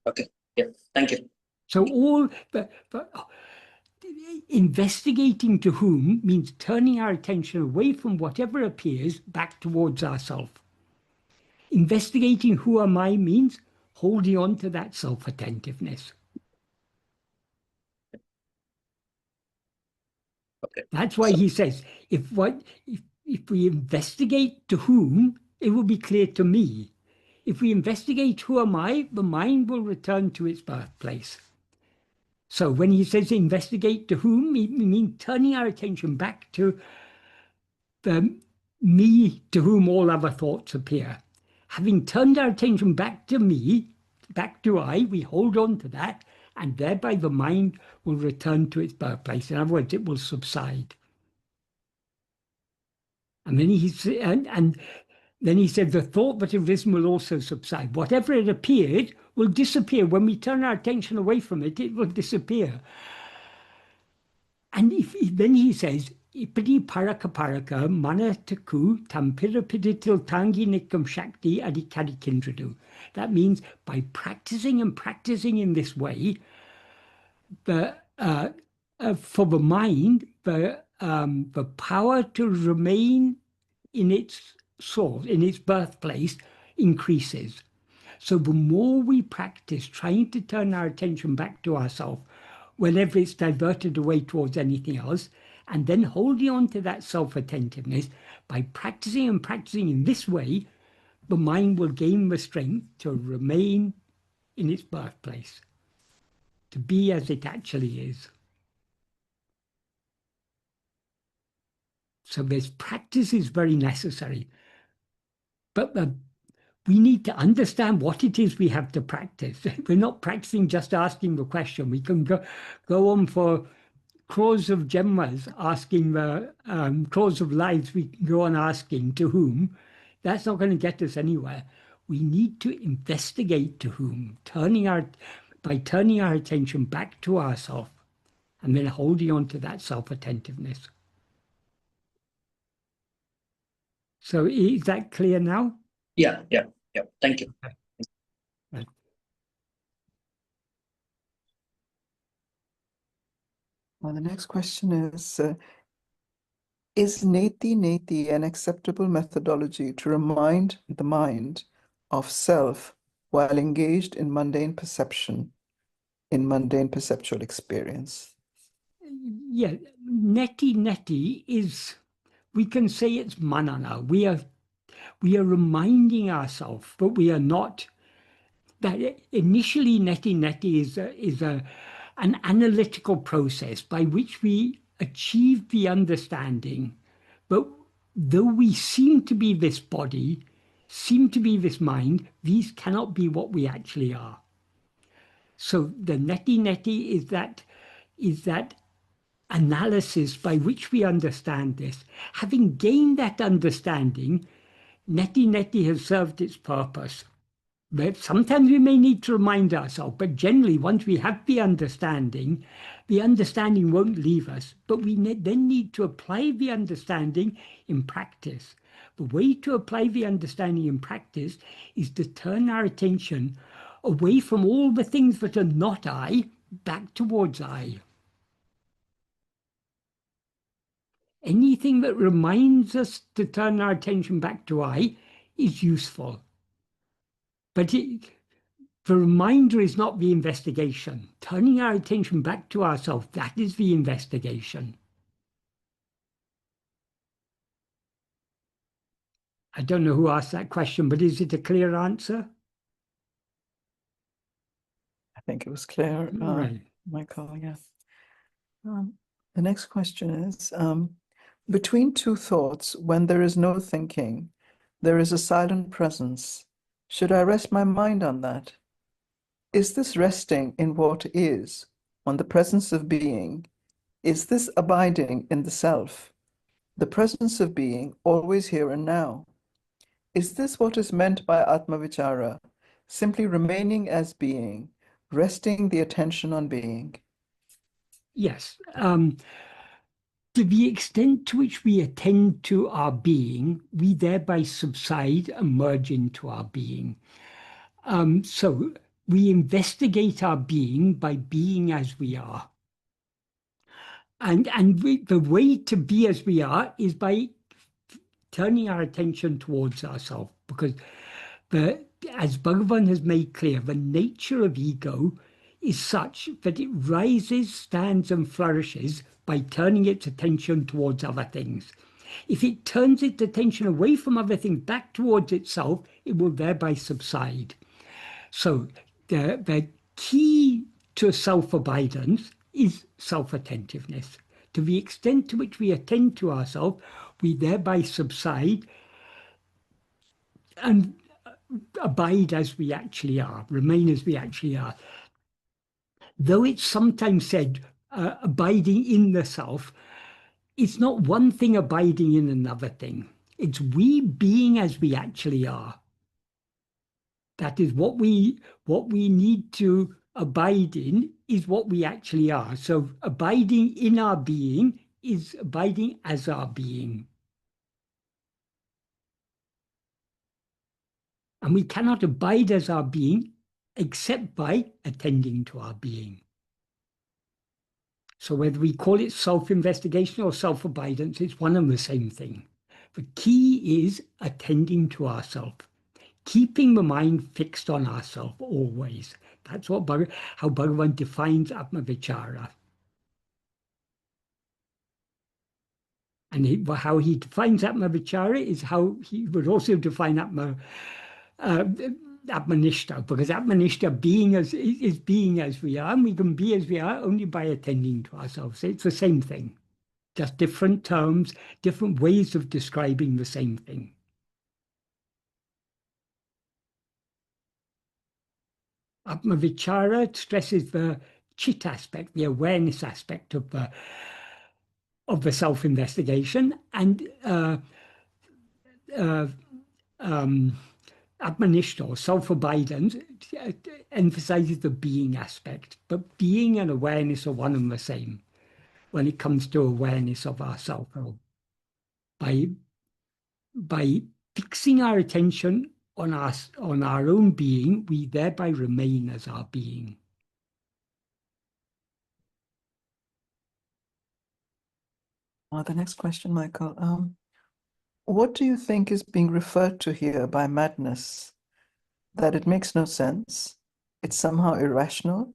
Okay. Yeah. Thank you. So all the investigating to whom means turning our attention away from whatever appears back towards ourselves. Investigating who am I means holding on to that self-attentiveness. Okay. That's why he says, if we investigate to whom, it will be clear to me. If we investigate who am I, the mind will return to its birthplace. So when he says investigate to whom, he means turning our attention back to the me to whom all other thoughts appear. Having turned our attention back to me, back to I, we hold on to that, and thereby the mind will return to its birthplace. In other words, it will subside. And then then he said, the thought that arisen will also subside. Whatever it appeared will disappear. When we turn our attention away from it, it will disappear. And then he says, Ipadi paraka paraka mana taku tampira piditil tangi nikam shakti adikadi kindradu. That means by practicing and practicing in this way, for the mind, the power to remain in its source, in its birthplace, increases. So the more we practice trying to turn our attention back to ourselves, whenever it's diverted away towards anything else, and then holding on to that self-attentiveness, by practicing and practicing in this way, the mind will gain the strength to remain in its birthplace, to be as it actually is. So this practice is very necessary. But we need to understand what it is we have to practice. We're not practicing just asking the question. We can go on for crores of Janmas asking the crores of lives we can go on asking to whom. That's not going to get us anywhere. We need to investigate to whom, by turning our attention back to ourselves and then holding on to that self-attentiveness. So is that clear now? Yeah. Thank you. Right. Well, the next question is Neti Neti an acceptable methodology to remind the mind of self while engaged in mundane perception, in mundane perceptual experience? Yeah, Neti Neti is, we can say it's manana. We are reminding ourselves, but we are not. That initially Neti Neti is an analytical process by which we achieve the understanding. But though we seem to be this body, seem to be this mind, these cannot be what we actually are. So the Neti Neti is that analysis by which we understand this. Having gained that understanding, Neti Neti has served its purpose. But sometimes we may need to remind ourselves, but generally once we have the understanding won't leave us. But we then need to apply the understanding in practice. The way to apply the understanding in practice is to turn our attention away from all the things that are not I, back towards I. Anything that reminds us to turn our attention back to I is useful. But the reminder is not the investigation. Turning our attention back to ourselves, that is the investigation. I don't know who asked that question, but is it a clear answer? I think it was clear, Right. Michael, yes. The next question is, between two thoughts, when there is no thinking, there is a silent presence. Should I rest my mind on that? Is this resting in what is, on the presence of being? Is this abiding in the self? the presence of being, always here and now. Is this what is meant by Atma-vichara, simply remaining as being, resting the attention on being? Yes. To the extent to which we attend to our being, we thereby subside and merge into our being. So we investigate our being by being as we are. And the way to be as we are is by turning our attention towards ourselves, because as Bhagavan has made clear, the nature of ego is such that it rises, stands, and flourishes by turning its attention towards other things. If it turns its attention away from other things back towards itself, it will thereby subside. So the key to self-abidance is self-attentiveness. To the extent to which we attend to ourselves, we thereby subside and abide as we actually are, remain as we actually are. Though it's sometimes said abiding in the self, it's not one thing abiding in another thing. It's we being as we actually are. That is what we need to abide in, is what we actually are. So abiding in our being is abiding as our being. And we cannot abide as our being except by attending to our being. So whether we call it self-investigation or self-abidance, it's one and the same thing. The key is attending to ourselves, keeping the mind fixed on ourselves always. That's what how Bhagavan defines Atma-vichara. And how he defines Atma-vichara is how he would also define Atmanishta, because Atmanishta is being as we are, and we can be as we are only by attending to ourselves. It's the same thing, just different terms, different ways of describing the same thing. Atma-vichara stresses the chit aspect, the awareness aspect of the self-investigation, and Atmanishta, or self-abidance, emphasizes the being aspect. But being and awareness are one and the same when it comes to awareness of ourself. By fixing our attention on our own being, we thereby remain as our being. The next question, Michael. What do you think is being referred to here by madness? That it makes no sense, it's somehow irrational?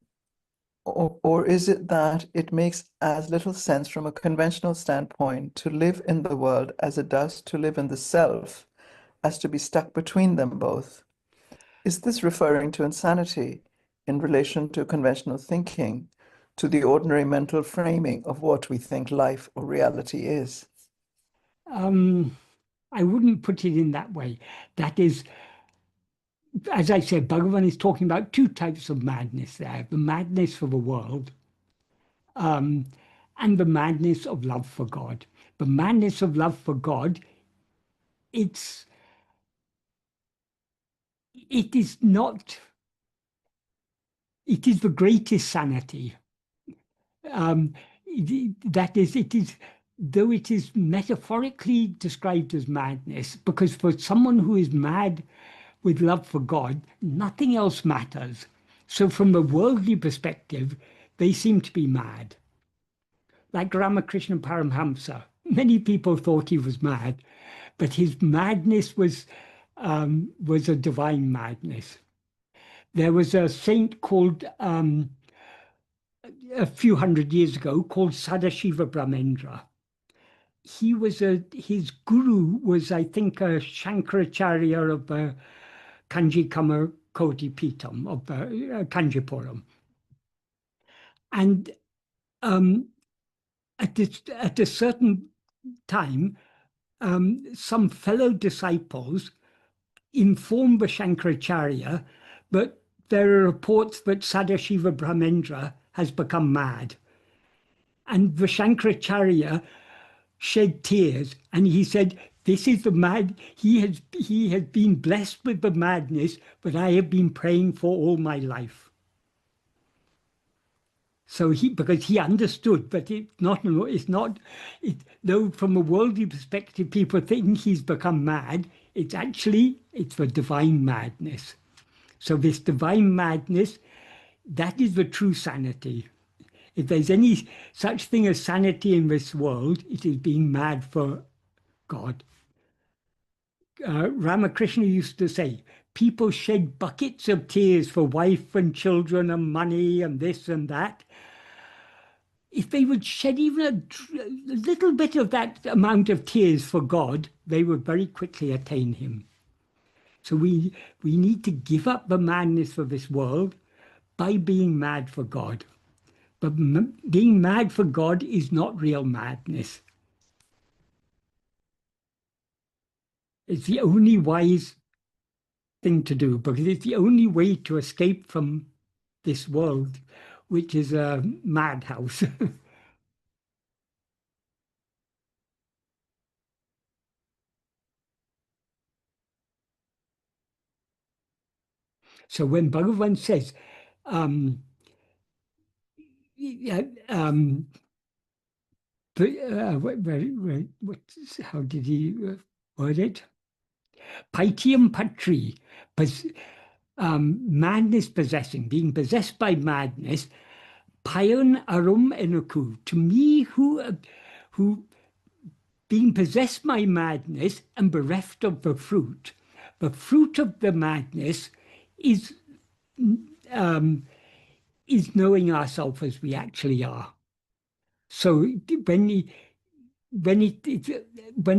Or is it that it makes as little sense from a conventional standpoint to live in the world as it does to live in the self, as to be stuck between them both? Is this referring to insanity in relation to conventional thinking, to the ordinary mental framing of what we think life or reality is? I wouldn't put it in that way. That is, as I said, Bhagavan is talking about two types of madness there: the madness for the world, and the madness of love for God. The madness of love for God, it is not, it is the greatest sanity. That is, it is, though it is metaphorically described as madness, because for someone who is mad with love for God, nothing else matters. So from a worldly perspective, they seem to be mad. Like Ramakrishna Paramhamsa, many people thought he was mad, but his madness was a divine madness. There was a saint called, a few hundred years ago, called Sadashiva Brahmendra. His guru was, I think, a Shankaracharya of Kanji Kamakoti Pitam of Kanjipuram. And at a certain time, some fellow disciples informed the Shankaracharya that there are reports that Sadashiva Brahmendra has become mad. And the Shankaracharya shed tears, and he said, "This is the mad. He has been blessed with the madness that I have been praying for all my life." So because he understood, but though from a worldly perspective, people think he's become mad, it's the divine madness. So this divine madness, that is the true sanity. If there's any such thing as sanity in this world, it is being mad for God. Ramakrishna used to say, people shed buckets of tears for wife and children and money and this and that. If they would shed even a little bit of that amount of tears for God, they would very quickly attain him. So we need to give up the madness for this world by being mad for God. But being mad for God is not real madness. It's the only wise thing to do, because it's the only way to escape from this world, which is a madhouse. So when Bhagavan says, how did he word it? Paitiam patri, madness possessing, being possessed by madness, payan arum enuku, to me who being possessed by madness and bereft of the fruit of the madness is knowing ourselves as we actually are. So when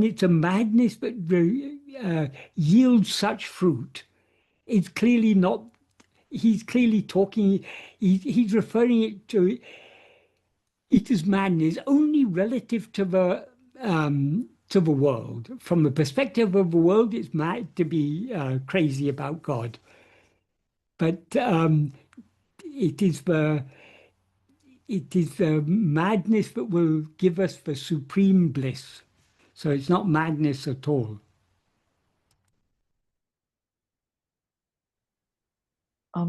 it's a madness that yields such fruit, it's clearly not. He's clearly talking. He's referring it to. It is madness only relative to the world. From the perspective of the world, it's mad to be crazy about God. But it is the madness that will give us the supreme bliss. So it's not madness at all.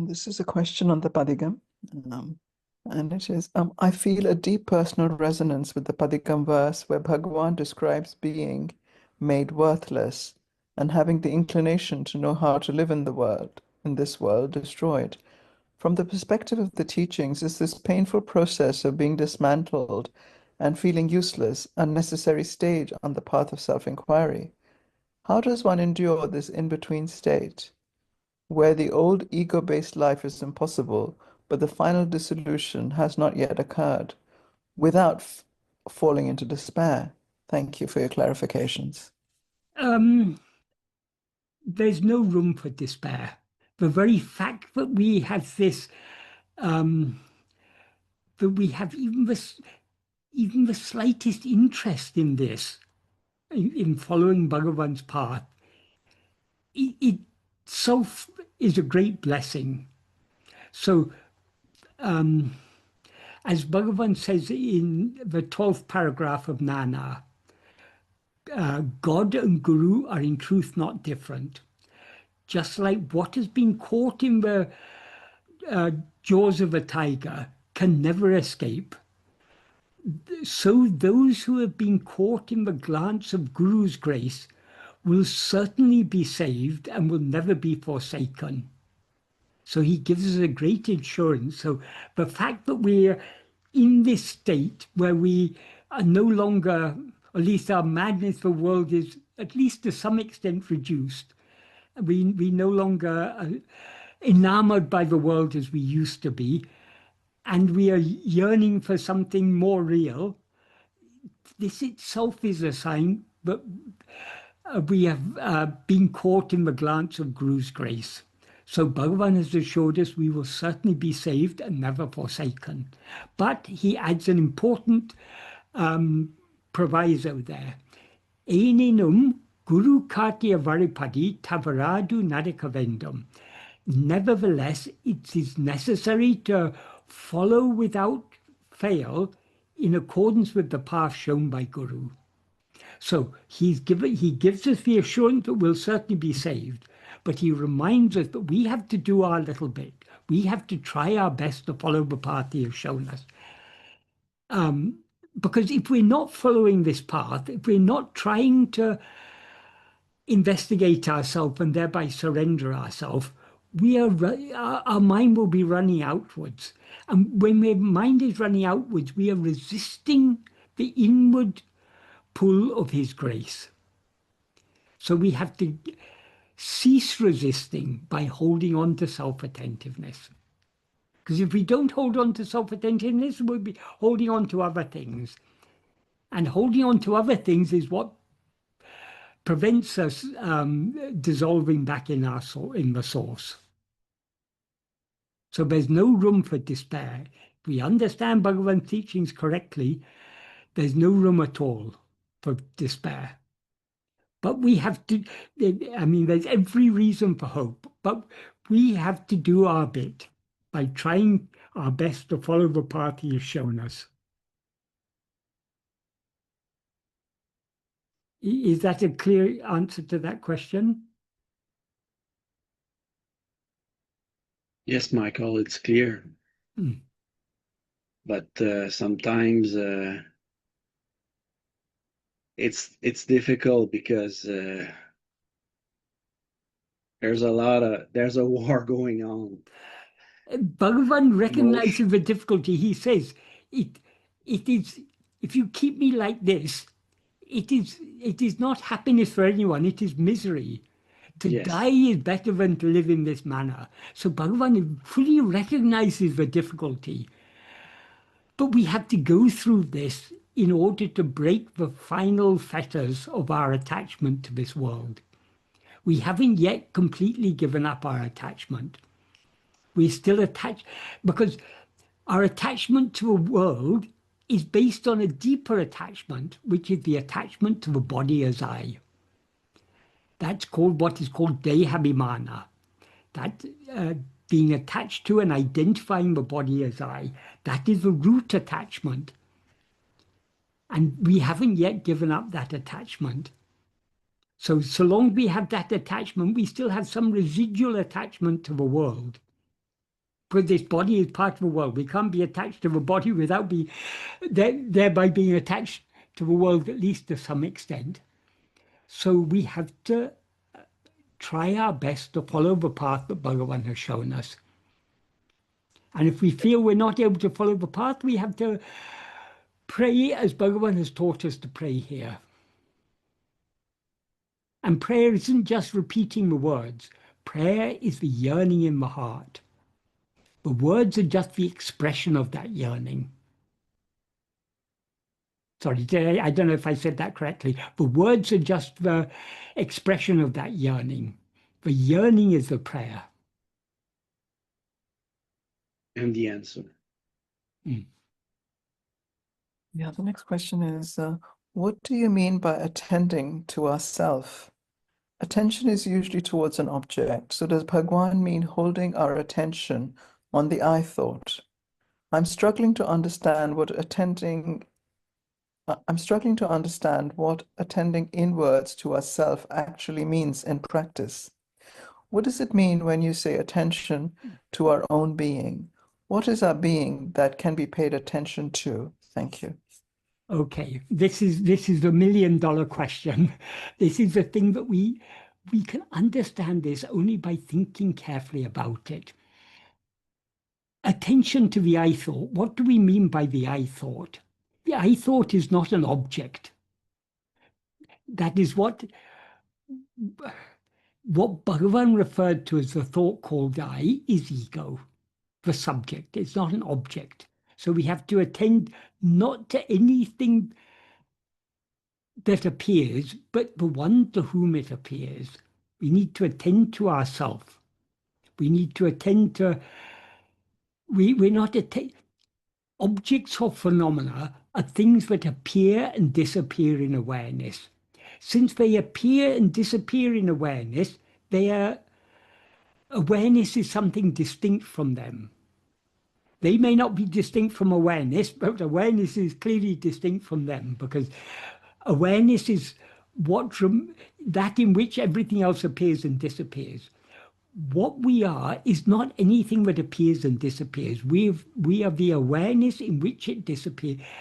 This is a question on the Padigam. And it is, I feel a deep personal resonance with the Padigam verse where Bhagavan describes being made worthless and having the inclination to know how to live in this world destroyed. From the perspective of the teachings, is this painful process of being dismantled and feeling useless, unnecessary stage on the path of self-inquiry? How does one endure this in-between state, where the old ego-based life is impossible, but the final dissolution has not yet occurred, without falling into despair? Thank you for your clarifications. There's no room for despair. The very fact that we have this, that we have even the slightest interest in this, in following Bhagavan's path, it itself is a great blessing. So, as Bhagavan says in the 12th paragraph of Nana, God and Guru are in truth not different. Just like what has been caught in the jaws of a tiger can never escape, so those who have been caught in the glance of Guru's grace will certainly be saved and will never be forsaken. So he gives us a great assurance. So the fact that we're in this state where we are no longer, at least our madness for the world is at least to some extent reduced. We no longer are enamored by the world as we used to be, and we are yearning for something more real. This itself is a sign that we have been caught in the glance of Guru's grace. So Bhagavan has assured us we will certainly be saved and never forsaken. But he adds an important proviso there. Eninum Guru Kartya Varipadi Tavaradu Nadikavendam. Nevertheless, it is necessary to follow without fail in accordance with the path shown by Guru. So he gives us the assurance that we'll certainly be saved, but he reminds us that we have to do our little bit. We have to try our best to follow the path he has shown us. Because if we're not following this path, if we're not trying to investigate ourselves and thereby surrender ourselves, our mind will be running outwards. And when our mind is running outwards, we are resisting the inward pull of his grace. So we have to cease resisting by holding on to self-attentiveness. Because if we don't hold on to self-attentiveness, we'll be holding on to other things. And holding on to other things is what prevents us dissolving back in the source. So there's no room for despair. If we understand Bhagavan's teachings correctly, there's no room at all for despair. But we have to, there's every reason for hope, but we have to do our bit by trying our best to follow the path he has shown us. Is that a clear answer to that question? Yes, Michael, it's clear. But sometimes it's difficult because there's a war going on. Bhagavan recognizes the difficulty. He says, it is, if you keep me like this, it is not happiness for anyone, it is misery. To die is better than to live in this manner. So Bhagavan fully recognizes the difficulty. But we have to go through this in order to break the final fetters of our attachment to this world. We haven't yet completely given up our attachment. We're still attached, because our attachment to a world is based on a deeper attachment, which is the attachment to the body as I. That's called what is called dehabhimana. That being attached to and identifying the body as I, that is the root attachment. And we haven't yet given up that attachment. So long as we have that attachment, we still have some residual attachment to the world. Because this body is part of the world. We can't be attached to the body without thereby being attached to the world, at least to some extent. So we have to try our best to follow the path that Bhagavan has shown us. And if we feel we're not able to follow the path, we have to pray as Bhagavan has taught us to pray here. And prayer isn't just repeating the words. Prayer is the yearning in the heart. The words are just the expression of that yearning. Sorry, I don't know if I said that correctly. The words are just the expression of that yearning. The yearning is the prayer. And the answer. Yeah, the next question is, what do you mean by attending to ourself? Attention is usually towards an object. So does Bhagwan mean holding our attention on the I thought? I'm struggling to understand what attending inwards to ourself actually means in practice. What does it mean when you say attention to our own being? What is our being that can be paid attention to? Thank you. Okay, this is the $1 million question. This is the thing that we can understand this only by thinking carefully about it. Attention to the I thought. What do we mean by the I thought? The I thought is not an object. That is what Bhagavan referred to as the thought called I is ego, the subject. It's not an object. So we have to attend not to anything that appears, but the one to whom it appears. We need to attend to ourselves. We need to attend to, we're not objects or phenomena are things that appear and disappear in awareness. Since they appear and disappear in awareness, awareness is something distinct from them. They may not be distinct from awareness, but awareness is clearly distinct from them, because Awareness is that in which everything else appears and disappears. What we are is not anything that appears and disappears. We are the awareness in which it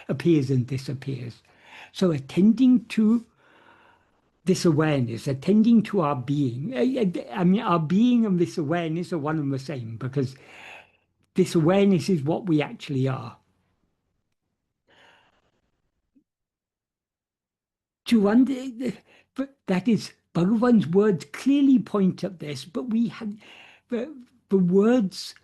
appears and disappears. So attending to this awareness, attending to our being. I mean, our being and this awareness are one and the same, because this awareness is what we actually are. That is, Bhagavan's words clearly point at this, but we have the words.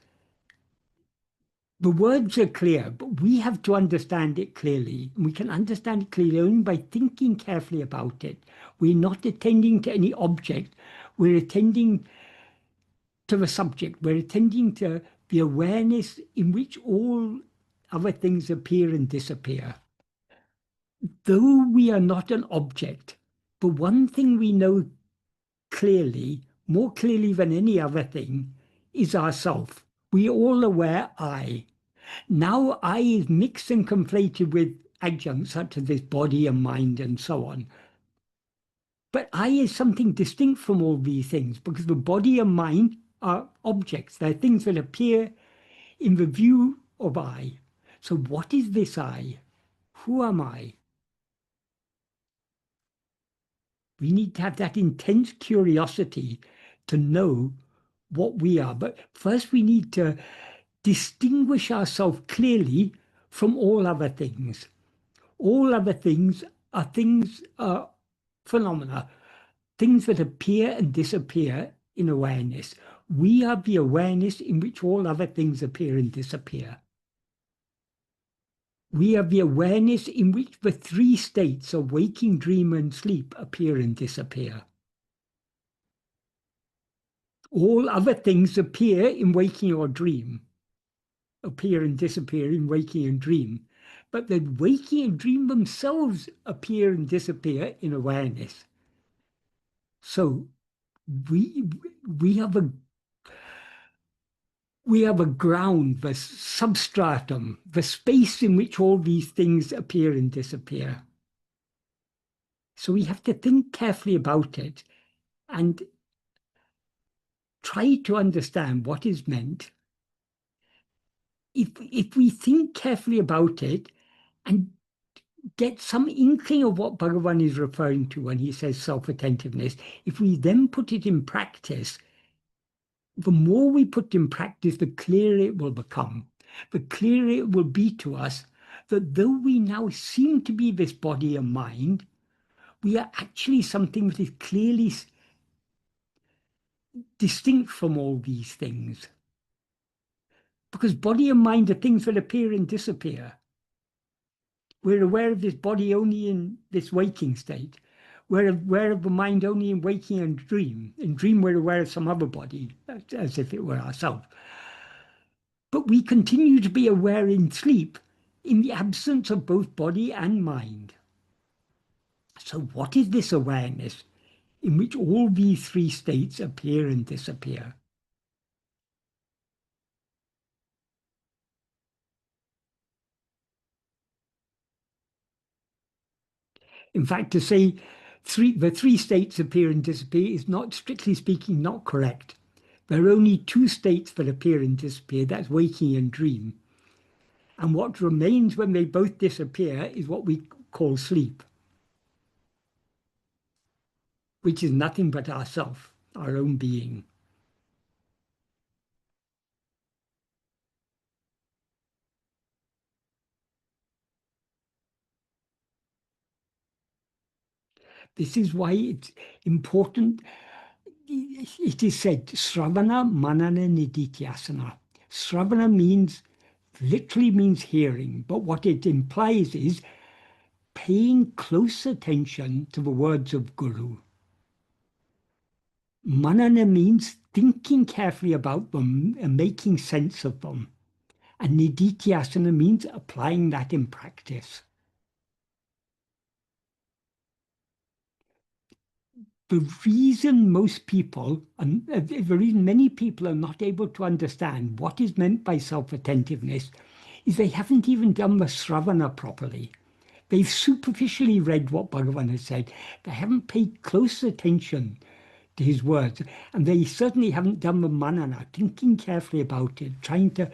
The words are clear, but we have to understand it clearly. We can understand it clearly only by thinking carefully about it. We're not attending to any object. We're attending to the subject. We're attending to the awareness in which all other things appear and disappear. Though we are not an object, the one thing we know clearly, more clearly than any other thing, is ourself. We are all aware I. Now I is mixed and conflated with adjuncts such as this body and mind and so on. But I is something distinct from all these things, because the body and mind are objects. They're things that appear in the view of I. So what is this I? Who am I? We need to have that intense curiosity to know what we are. But first we need to distinguish ourselves clearly from all other things. All other things are phenomena, things that appear and disappear in awareness. We are the awareness in which all other things appear and disappear. We are the awareness in which the three states of waking, dream, and sleep appear and disappear. All other things appear in waking or dream, appear and disappear in waking and dream. But the waking and dream themselves appear and disappear in awareness. So we have a ground, the substratum, the space in which all these things appear and disappear. So we have to think carefully about it and try to understand what is meant. If we think carefully about it and get some inkling of what Bhagavan is referring to when he says self-attentiveness, if we then put it in practice, the more we put in practice, the clearer it will become. The clearer it will be to us that though we now seem to be this body and mind, we are actually something that is clearly distinct from all these things. Because body and mind are things that appear and disappear. We're aware of this body only in this waking state. We're aware of the mind only in waking and dream. In dream, we're aware of some other body, as if it were ourselves. But we continue to be aware in sleep in the absence of both body and mind. So what is this awareness in which all these three states appear and disappear? In fact, to say the three states appear and disappear is not, strictly speaking, not correct. There are only two states that appear and disappear, that's waking and dream. And what remains when they both disappear is what we call sleep, which is nothing but ourself, our own being. This is why it's important. It is said, Sravana, Manana, Nididhyasana. Sravana literally means hearing, but what it implies is paying close attention to the words of Guru. Manana means thinking carefully about them and making sense of them. And Nididhyasana means applying that in practice. The reason many people are not able to understand what is meant by self-attentiveness is they haven't even done the Sravana properly. They've superficially read what Bhagavan has said. They haven't paid close attention to his words. And they certainly haven't done the manana, thinking carefully about it, trying to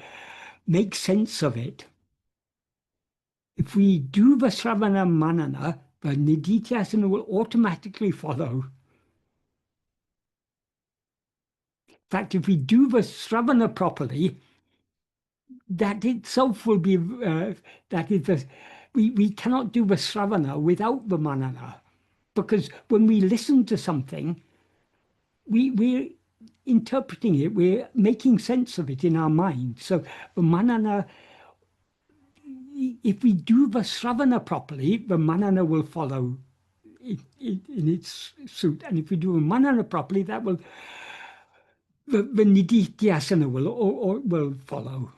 make sense of it. If we do the Sravana Manana, the Nididhyasana will automatically follow. In fact, if we do the Sravana properly, that itself will be, we cannot do the Sravana without the Manana. Because when we listen to something, we're interpreting it, we're making sense of it in our mind. So the Manana, if we do the Sravana properly, the Manana will follow in its suit. And if we do the Manana properly, that will, the Nididhyasana will follow.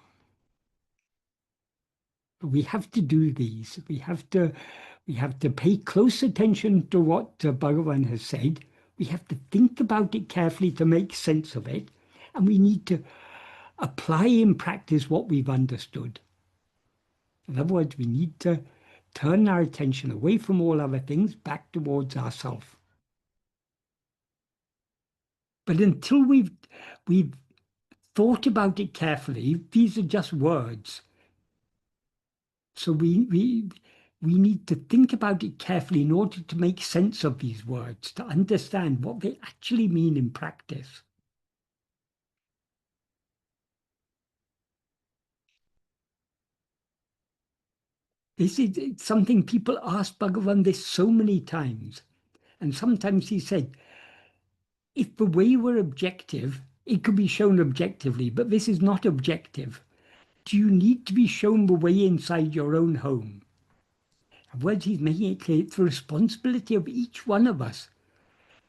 We have to do these. We have to pay close attention to what Bhagavan has said. We have to think about it carefully to make sense of it. And we need to apply in practice what we've understood. In other words, we need to turn our attention away from all other things back towards ourselves. But until we've thought about it carefully, these are just words. So we need to think about it carefully in order to make sense of these words, to understand what they actually mean in practice. This is something people ask Bhagavan this so many times. And sometimes he said, if the way were objective, it could be shown objectively, but this is not objective. Do you need to be shown the way inside your own home? In words, he's making it clear it's the responsibility of each one of us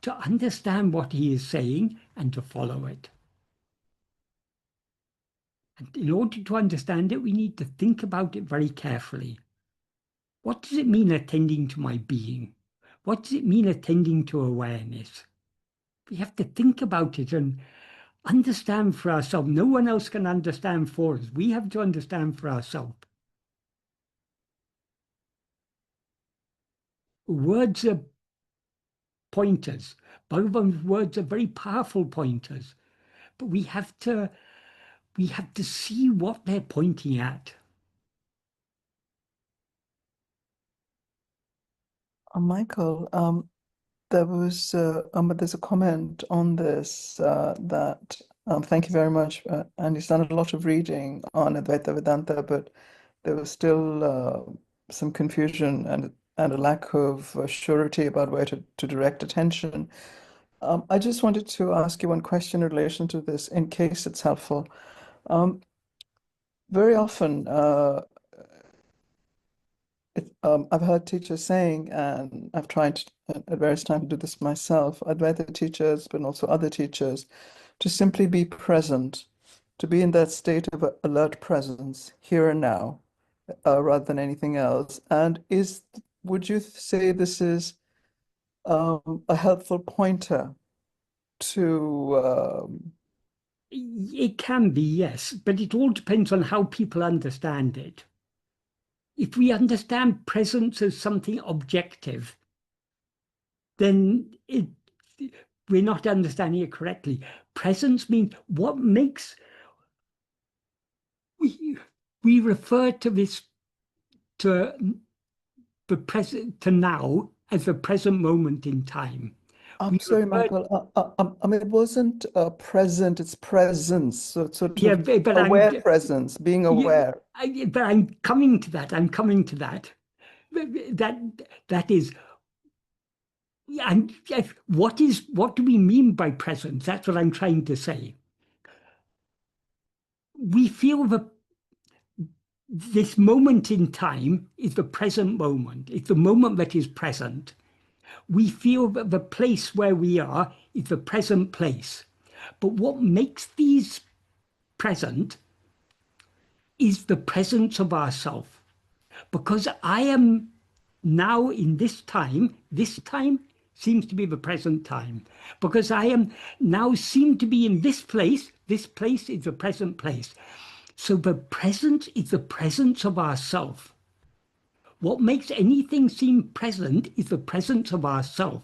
to understand what he is saying and to follow it. And in order to understand it, we need to think about it very carefully. What does it mean attending to my being? What does it mean attending to awareness? We have to think about it and understand for ourselves. No one else can understand for us. We have to understand for ourselves. Words are pointers. Bhagavan's words are very powerful pointers. But we have to see what they're pointing at. Michael, there's a comment on this that thank you very much. And he's done a lot of reading on Advaita Vedanta, but there was still some confusion and a lack of surety about where to direct attention. I just wanted to ask you one question in relation to this, in case it's helpful. Very often, I've heard teachers saying, and I've tried at various times to do this myself, Advaita teachers, but also other teachers, to simply be present, to be in that state of alert presence, here and now, rather than anything else. And would you say this is a helpful pointer to... It can be, yes, but it all depends on how people understand it. If we understand presence as something objective, then we're not understanding it correctly. Presence means what makes... We refer to this, to the present, to now, as the present moment in time. I'm sorry, Michael. I mean, it wasn't present, it's presence. So it's sort of but aware presence, being aware. But I'm coming to that. I'm coming to that. That is... And what do we mean by presence? That's what I'm trying to say. We feel that this moment in time is the present moment. It's the moment that is present. We feel that the place where we are is the present place. But what makes these present is the presence of ourself. Because I am now in this time seems to be the present time. Because I am now seem to be in this place is the present place. So the presence is the presence of ourself. what makes anything seem present is the presence of ourself.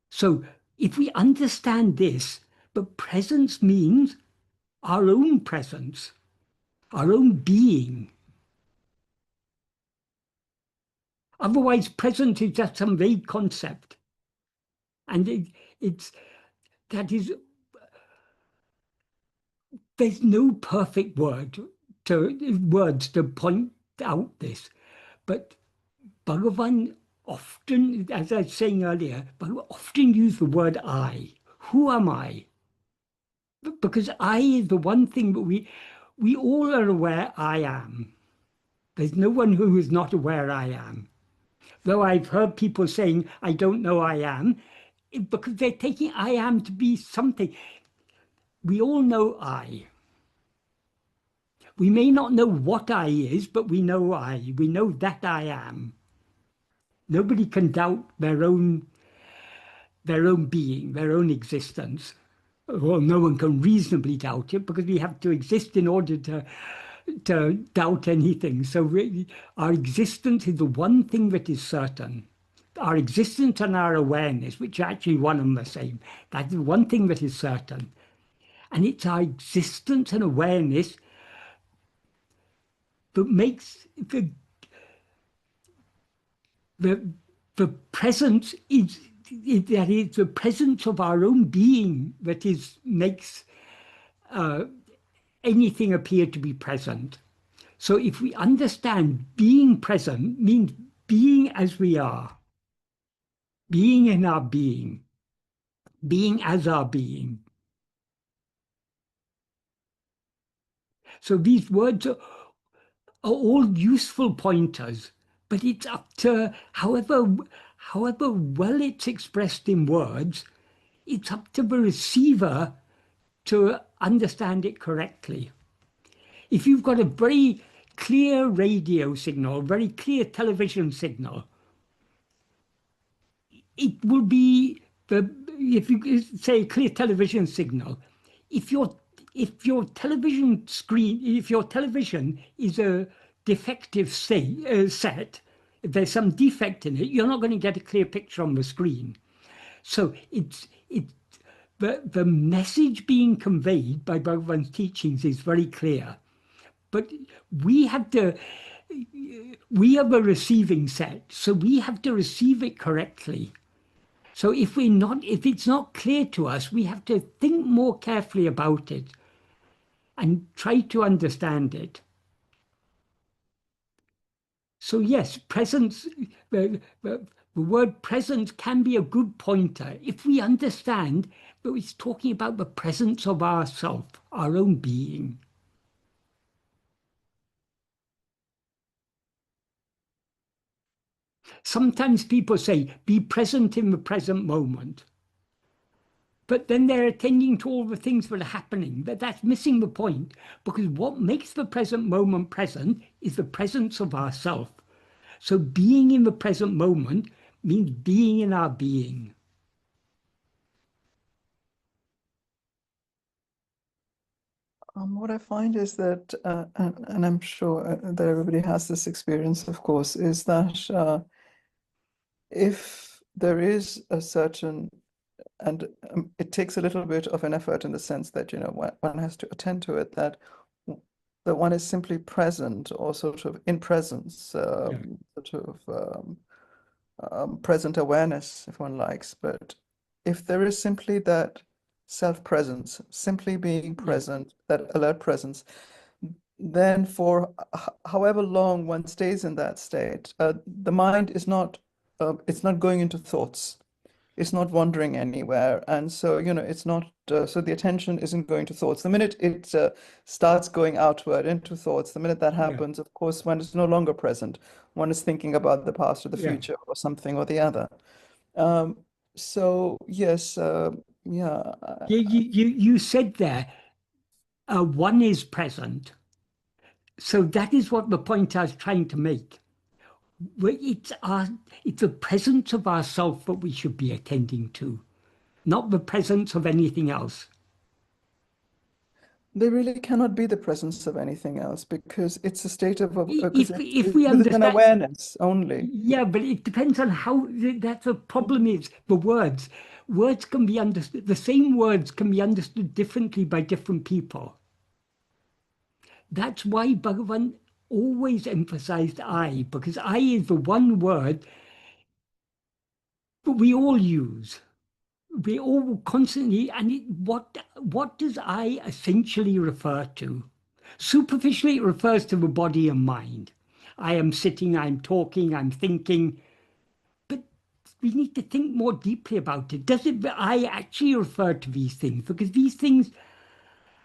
So if we understand this, but presence means our own presence, our own being. Otherwise, present is just some vague concept. And there's no perfect words to point out this. But Bhagavan often, as I was saying earlier, Bhagavan often use the word I. Who am I? Because I is the one thing that we all are aware I am. There's no one who is not aware I am. Though I've heard people saying, I don't know I am, because they're taking I am to be something. We all know I. We may not know what I is, but we know I. We know that I am. Nobody can doubt their own being, their own existence. Well, no one can reasonably doubt it because we have to exist in order to doubt anything. So our existence is the one thing that is certain. Our existence and our awareness, which are actually one and the same, that's the one thing that is certain. And it's our existence and awareness that makes the presence is the presence of our own being that makes anything appear to be present. So if we understand being present means being as we are, being in our being as our being. So these words are all useful pointers, but it's up to, however well it's expressed in words, it's up to the receiver to understand it correctly. If you've got a very clear radio signal, a very clear television signal, it will be if you say a clear television signal, if your television is a defective set, if there's some defect in it, you're not going to get a clear picture on the screen. So the message being conveyed by Bhagavan's teachings is very clear. But we are the receiving set, so we have to receive it correctly. So if it's not clear to us, we have to think more carefully about it and try to understand it. So yes, presence, the word presence can be a good pointer if we understand that it's talking about the presence of ourself, our own being. Sometimes people say, be present in the present moment. But then they're attending to all the things that are happening. That's missing the point, because what makes the present moment present is the presence of ourself. So being in the present moment means being in our being. What I find is that, and I'm sure that everybody has this experience, of course, is that if there is a certain, and it takes a little bit of an effort in the sense that, one has to attend to it, that one is simply present or sort of in presence, sort of present awareness, if one likes. But if there is simply that self-presence, simply being present, that alert presence, then for however long one stays in that state, the mind is not, it's not going into thoughts. It's not wandering anywhere. And so, it's not, so the attention isn't going to thoughts. The minute it starts going outward into thoughts, the minute that happens, of course, one is no longer present. One is thinking about the past or the future or something or the other. So, yes, You said there, one is present. So that is what the point I was trying to make. It's the presence of ourself that we should be attending to, not the presence of anything else. They really cannot be the presence of anything else, because it's a state of If we an understand awareness only. Yeah, but it depends on how. That's the problem is the words. Words can be understood. The same words can be understood differently by different people. That's why Bhagavan always emphasized I, because I is the one word that we all use. We all constantly, and what does I essentially refer to? Superficially, it refers to the body and mind. I am sitting, I'm talking, I'm thinking. But we need to think more deeply about it. Does it I actually refer to these things? Because these things,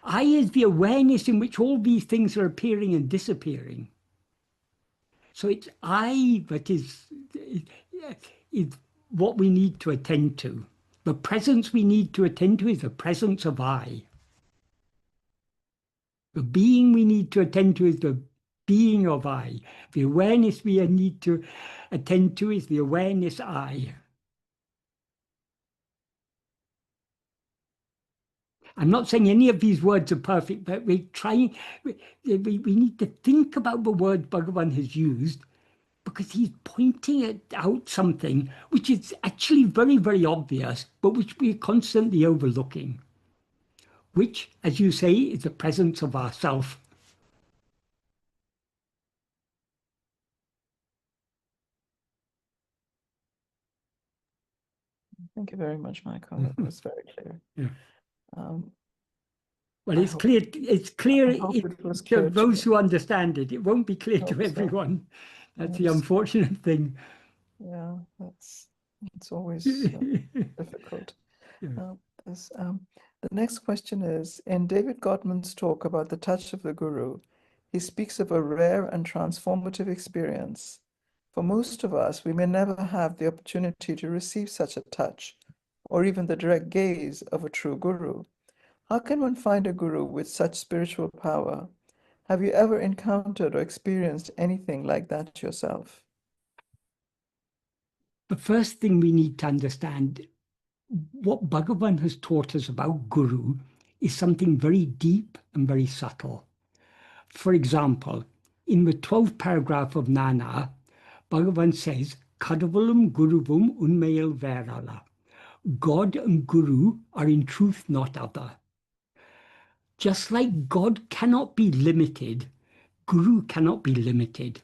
I is the awareness in which all these things are appearing and disappearing. So it's I that is what we need to attend to. The presence we need to attend to is the presence of I. The being we need to attend to is the being of I. The awareness we need to attend to is the awareness I. I'm not saying any of these words are perfect, but we're trying, we need to think about the word Bhagavan has used, because he's pointing out something which is actually very, very obvious, but which we're constantly overlooking, which, as you say, is the presence of ourself. Thank you very much, Michael. That was very clear. Yeah. Well, I it's hope- clear. It's clear I hope it was to clear to those you. who understand it. It won't be clear to Hope so. everyone. That's the Yes. unfortunate thing. Yeah, it's always difficult. Yeah. The next question is, in David Gottman's talk about the touch of the Guru, he speaks of a rare and transformative experience. For most of us, we may never have the opportunity to receive such a touch, or even the direct gaze of a true Guru. How can one find a Guru with such spiritual power? Have you ever encountered or experienced anything like that yourself? The first thing we need to understand, what Bhagavan has taught us about Guru is something very deep and very subtle. For example, in the 12th paragraph of Nana, Bhagavan says, Kadavalum Guruvum Unmayal Verala. God and Guru are in truth not other. Just like God cannot be limited, Guru cannot be limited.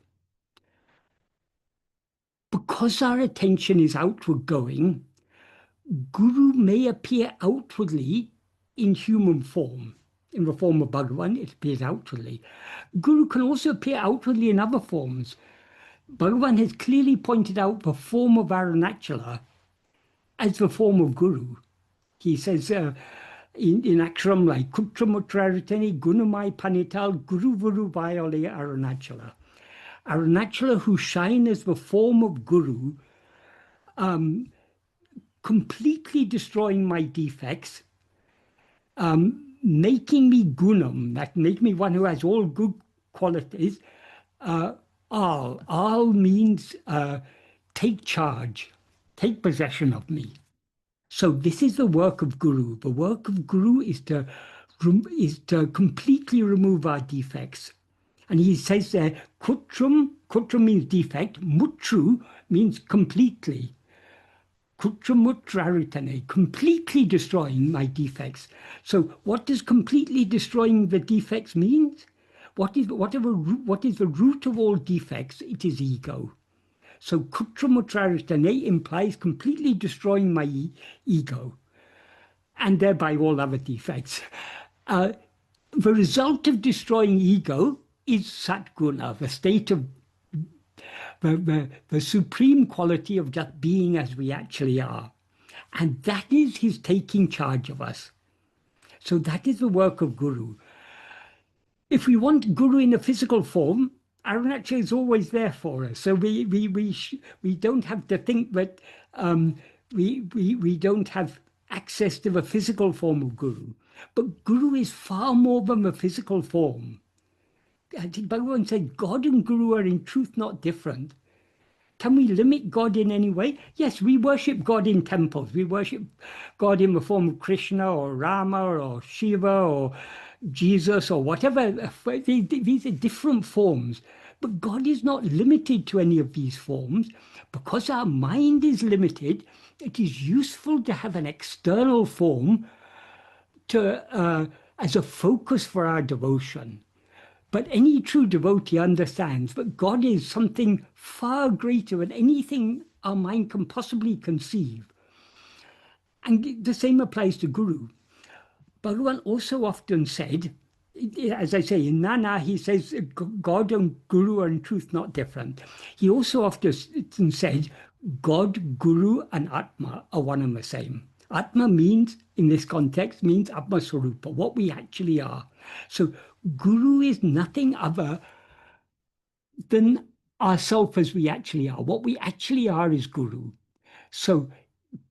Because our attention is outward going, Guru may appear outwardly in human form. In the form of Bhagavan, it appears outwardly. Guru can also appear outwardly in other forms. Bhagavan has clearly pointed out the form of Arunachala as the form of Guru. He says in Akshram like Kutramutraritani Gunamai Panital Guru Vuru Vayole Arunachala. Arunachala, who shine as the form of Guru, completely destroying my defects, making me gunam, that make me one who has all good qualities. Al means take charge, take possession of me. So this is the work of Guru. The work of Guru is to completely remove our defects. And he says there, kutram means defect, mutru means completely. Kutramutraritane, completely destroying my defects. So what does completely destroying the defects mean? What is the root of all defects? It is ego. So Kutramutraritane implies completely destroying my ego, and thereby all other defects. The result of destroying ego is Satguna, the state of the supreme quality of just being as we actually are. And that is his taking charge of us. So that is the work of Guru. If we want Guru in a physical form, Arunachala is always there for us. So we don't have to think that we don't have access to the physical form of Guru. But Guru is far more than the physical form. I think Bhagavan said, God and Guru are in truth not different. Can we limit God in any way? Yes, we worship God in temples. We worship God in the form of Krishna or Rama or Shiva or Jesus or whatever. These are different forms. But God is not limited to any of these forms. Because our mind is limited, it is useful to have an external form as a focus for our devotion. But any true devotee understands that God is something far greater than anything our mind can possibly conceive. And the same applies to Guru. Bhagavan also often said, as I say, in Nana, he says God and Guru are in truth not different. He also often said God, Guru, and Atma are one and the same. Atma means, in this context, means Atma Swarupa, what we actually are. So Guru is nothing other than ourself as we actually are. What we actually are is Guru. So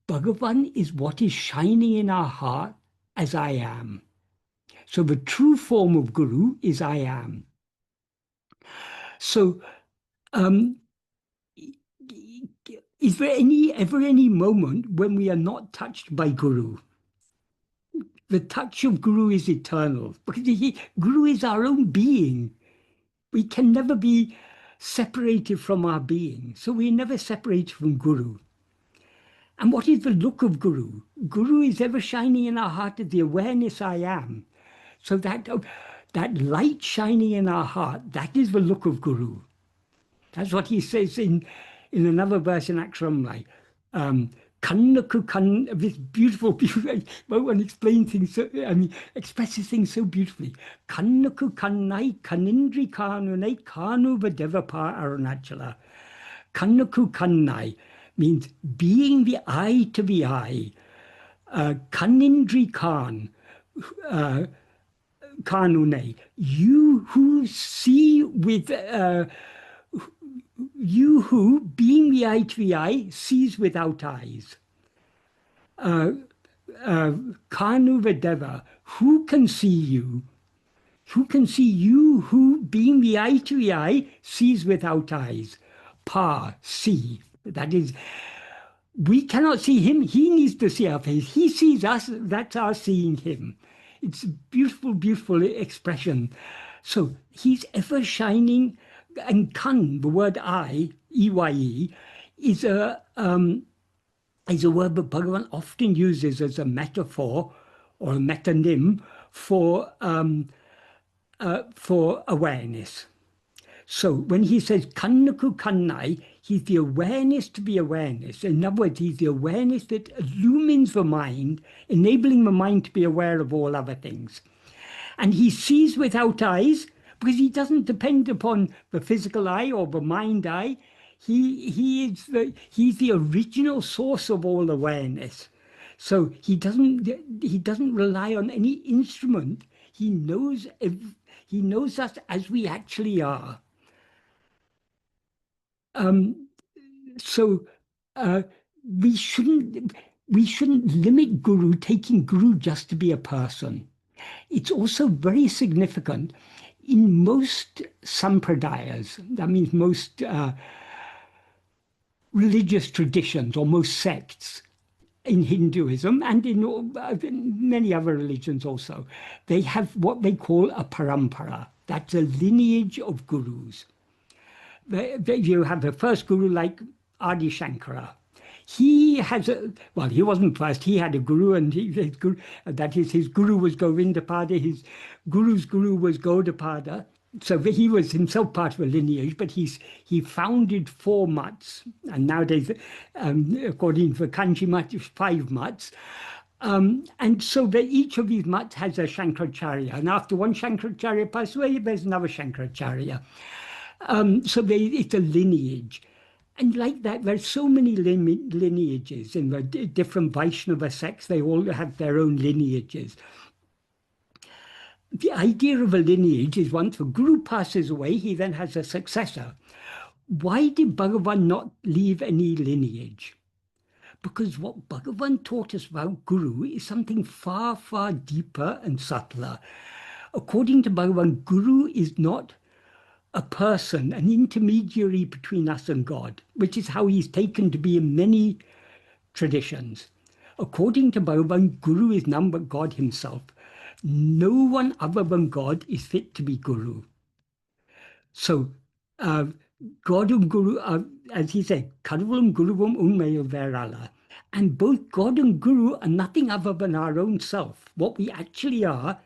Bhagavan is what is shining in our heart as I am. So the true form of Guru is I am. So is there ever any moment when we are not touched by Guru? The touch of Guru is eternal, because Guru is our own being. We can never be separated from our being. So we're never separated from Guru. And what is the look of Guru? Guru is ever shining in our heart as the awareness I am. So that light shining in our heart, that is the look of Guru. That's what he says in another verse in Aksharamlai. This beautiful, one explains things, expresses things so beautifully. Kannaku kannai kanindri kanunai kanu vadevapa Arunachala. Kannaku kannai means being the eye to the eye. Kanindri kan, kanune, you who see with, you who, being the eye to the eye, sees without eyes. Kanu Vedeva, who can see you? Who can see you who, being the eye to the eye, sees without eyes? Pa, see. That is, we cannot see him, he needs to see our face. He sees us, that's our seeing him. It's a beautiful, beautiful expression. So he's ever shining, and kan, the word I, E-Y-E, is a word that Bhagavan often uses as a metaphor or a metonym for awareness. So when he says kannaku kannai, he's the awareness to be awareness. In other words, he's the awareness that illumines the mind, enabling the mind to be aware of all other things. And he sees without eyes, because he doesn't depend upon the physical eye or the mind eye. He's the original source of all awareness. So he doesn't rely on any instrument. He knows us as we actually are. We shouldn't limit Guru, taking Guru just to be a person. It's also very significant in most sampradayas, that means most religious traditions or most sects in Hinduism and in many other religions also. They have what they call a parampara. That's a lineage of gurus. You have the first guru like Adi Shankara. He has he wasn't first, he had a guru, and his guru was Govindapada, his guru's guru was Gaudapada. So he was himself part of a lineage, but he founded 4 mutts, and nowadays, according to the Kanji mutt, 5 mutts. And so each of these mutts has a Shankaracharya, and after one Shankaracharya passes away, there's another Shankaracharya. So it's a lineage. And like that, there's so many lineages in the different Vaishnava sects. They all have their own lineages. The idea of a lineage is once the guru passes away, he then has a successor. Why did Bhagavan not leave any lineage? Because what Bhagavan taught us about guru is something far, far deeper and subtler. According to Bhagavan, guru is not a person, an intermediary between us and God, which is how he's taken to be in many traditions. According to Bhagavan, Guru is none but God himself. no one other than God is fit to be Guru. So God and Guru are, as he said, Karuvam Guruvam Unmayo Verala. And both God and Guru are nothing other than our own self. What we actually are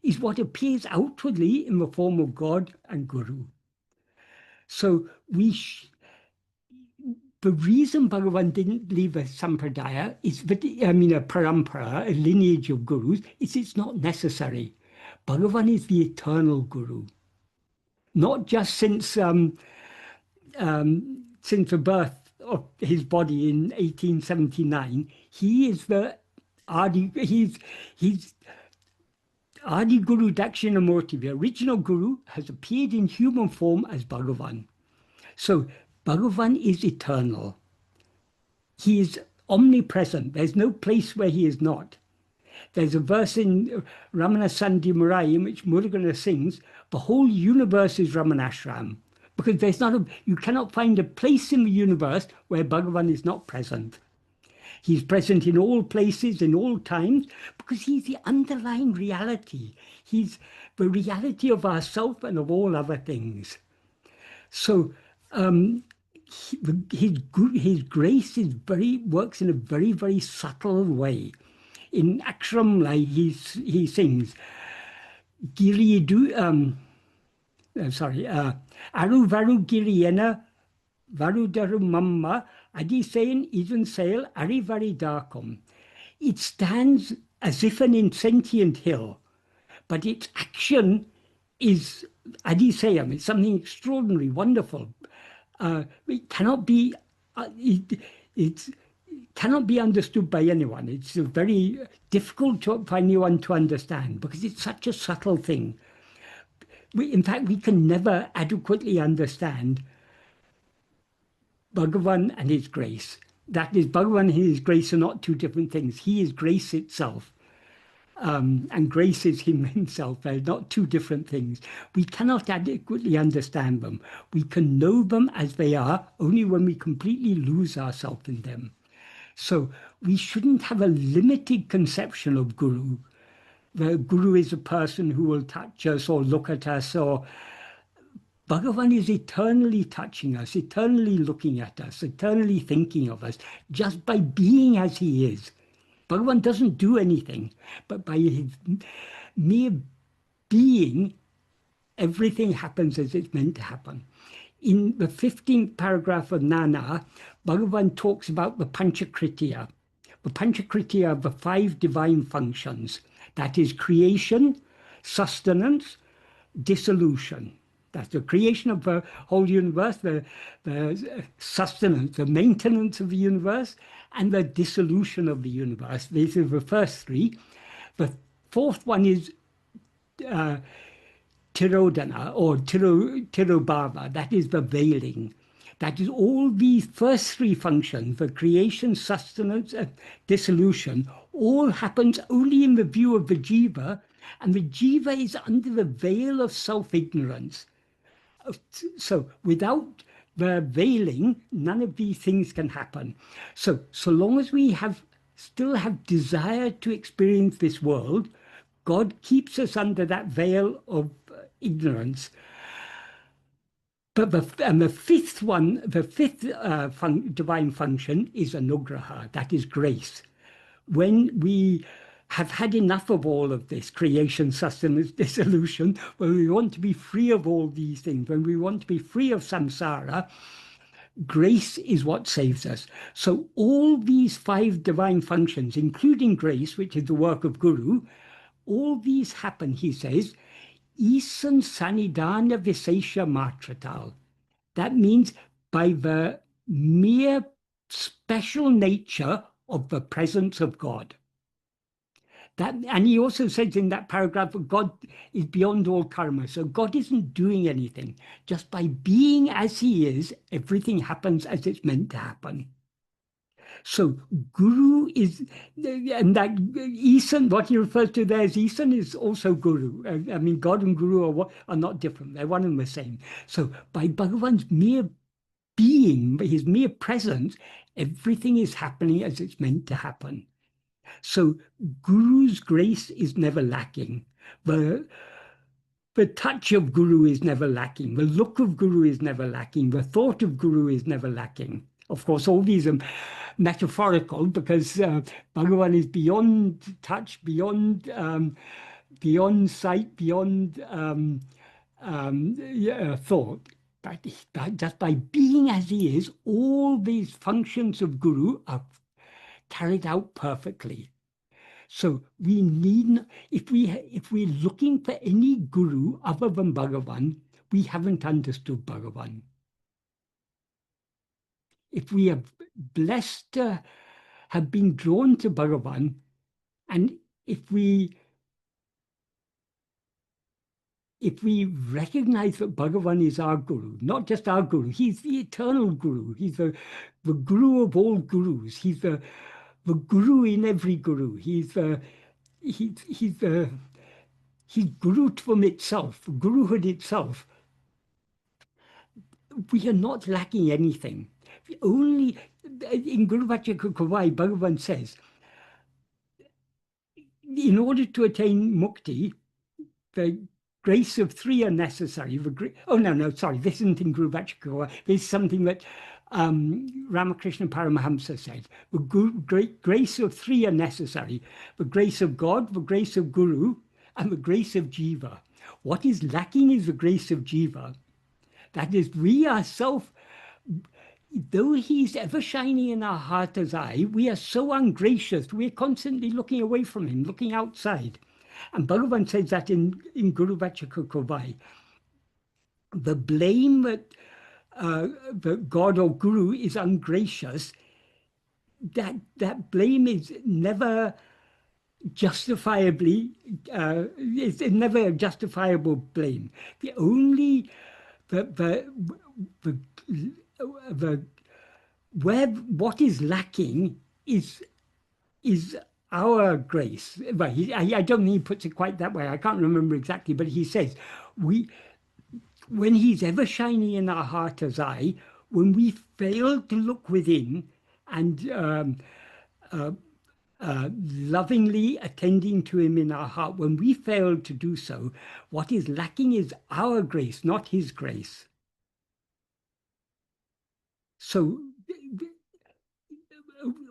is what appears outwardly in the form of God and Guru. So the reason Bhagavan didn't leave a sampradaya is that, a parampara, a lineage of gurus, is it's not necessary. Bhagavan is the eternal Guru. Not just since the birth of his body in 1879, he is the Adi, he's Adi Guru Dakshinamurti, the original Guru, has appeared in human form as Bhagavan. So Bhagavan is eternal. He is omnipresent. There's no place where he is not. There's a verse in Ramana Sandhi Murai in which Murugan sings, the whole universe is Ramanashram. Because you cannot find a place in the universe where Bhagavan is not present. He's present in all places, in all times, because he's the underlying reality. He's the reality of ourself and of all other things. So his grace works in a very, very subtle way. In Akshram Lai, he sings, Aru Varu Giriyena Varudaru Mamma Adisayan Idun Sail Arivari Darkom. It stands as if an insentient hill, but its action is Adisayam. It's something extraordinary, wonderful. It cannot be understood by anyone. It's very difficult for anyone to understand because it's such a subtle thing. In fact, we can never adequately understand Bhagavan and his grace. That is, Bhagavan and his grace are not two different things. He is grace itself. And grace is him himself. They're not two different things. We cannot adequately understand them. We can know them as they are only when we completely lose ourselves in them. So we shouldn't have a limited conception of Guru. The Guru is a person who will touch us or look at us, or Bhagavan is eternally touching us, eternally looking at us, eternally thinking of us, just by being as he is. Bhagavan doesn't do anything, but by his mere being, everything happens as it's meant to happen. In the 15th paragraph of Nana, Bhagavan talks about the Panchakritya. The Panchakritya are the 5 divine functions. That is creation, sustenance, dissolution. That's the creation of the whole universe, the sustenance, the maintenance of the universe, and the dissolution of the universe. These are the first 3. The 4th one is Tirodhana or Tirobhava, that is the veiling. That is all these first 3 functions, the creation, sustenance, and dissolution, all happens only in the view of the jiva, and the jiva is under the veil of self-ignorance. So without the veiling, none of these things can happen. So long as we still have desire to experience this world, God keeps us under that veil of ignorance. But the 5th one, the 5th divine function is anugraha, that is grace. When we have had enough of all of this creation, sustenance, dissolution, when we want to be free of all these things, when we want to be free of samsara, grace is what saves us. So all these 5 divine functions, including grace, which is the work of Guru, all these happen, he says, Isan Sanidana Visesha Matratal. That means by the mere special nature of the presence of God. And he also says in that paragraph that God is beyond all karma. So God isn't doing anything. Just by being as he is, everything happens as it's meant to happen. So Guru is, and that Isan, what he refers to there as Isan, is also Guru. I mean, God and Guru are not different. They're one and the same. So by Bhagavan's mere being, his mere presence, everything is happening as it's meant to happen. So Guru's grace is never lacking. The touch of Guru is never lacking. The look of Guru is never lacking. The thought of Guru is never lacking. Of course, all these are metaphorical because Bhagavan is beyond touch, beyond sight, beyond thought. But just by being as he is, all these functions of Guru are carried out perfectly. So we need, if we're looking for any guru other than Bhagavan, we haven't understood Bhagavan. If we are blessed to have been drawn to Bhagavan, and if we recognize that Bhagavan is our guru, not just our guru, he's the eternal guru, he's the guru of all gurus, he's the guru in every guru, he's Gurutvam itself, Guruhood itself. We are not lacking anything. Only in Guru Vachaka Kavai, Bhagavan says, in order to attain mukti, the grace of three are necessary. This isn't in Guru Vachaka Kavai. This is something that Ramakrishna Paramahamsa said. The grace of three are necessary. The grace of God, the grace of Guru, and the grace of Jiva. What is lacking is the grace of Jiva. That is, we ourselves, though he's ever shining in our heart as eye, we are so ungracious, we're constantly looking away from him, looking outside. And Bhagavan says that in Guru Vachaka Kovai. The blame that God or Guru is ungracious, that blame is never justifiably, it's never a justifiable blame. The only what is lacking is our grace. Well, I don't think he puts it quite that way. I can't remember exactly, but he says when he's ever shining in our heart as eye, when we fail to look within and lovingly attending to him in our heart, when we fail to do so, what is lacking is our grace, not his grace. So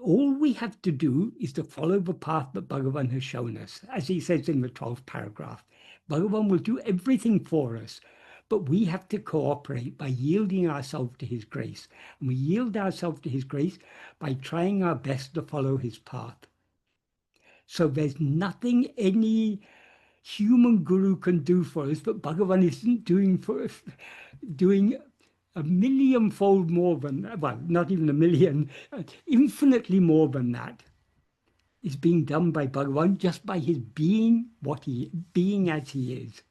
all we have to do is to follow the path that Bhagavan has shown us. As he says in the 12th paragraph, Bhagavan will do everything for us, but we have to cooperate by yielding ourselves to his grace. And we yield ourselves to his grace by trying our best to follow his path. So there's nothing any human guru can do for us that Bhagavan isn't doing for us, doing a millionfold more than, well, not even a million, infinitely more than that is being done by Bhagavan just by his being being as he is.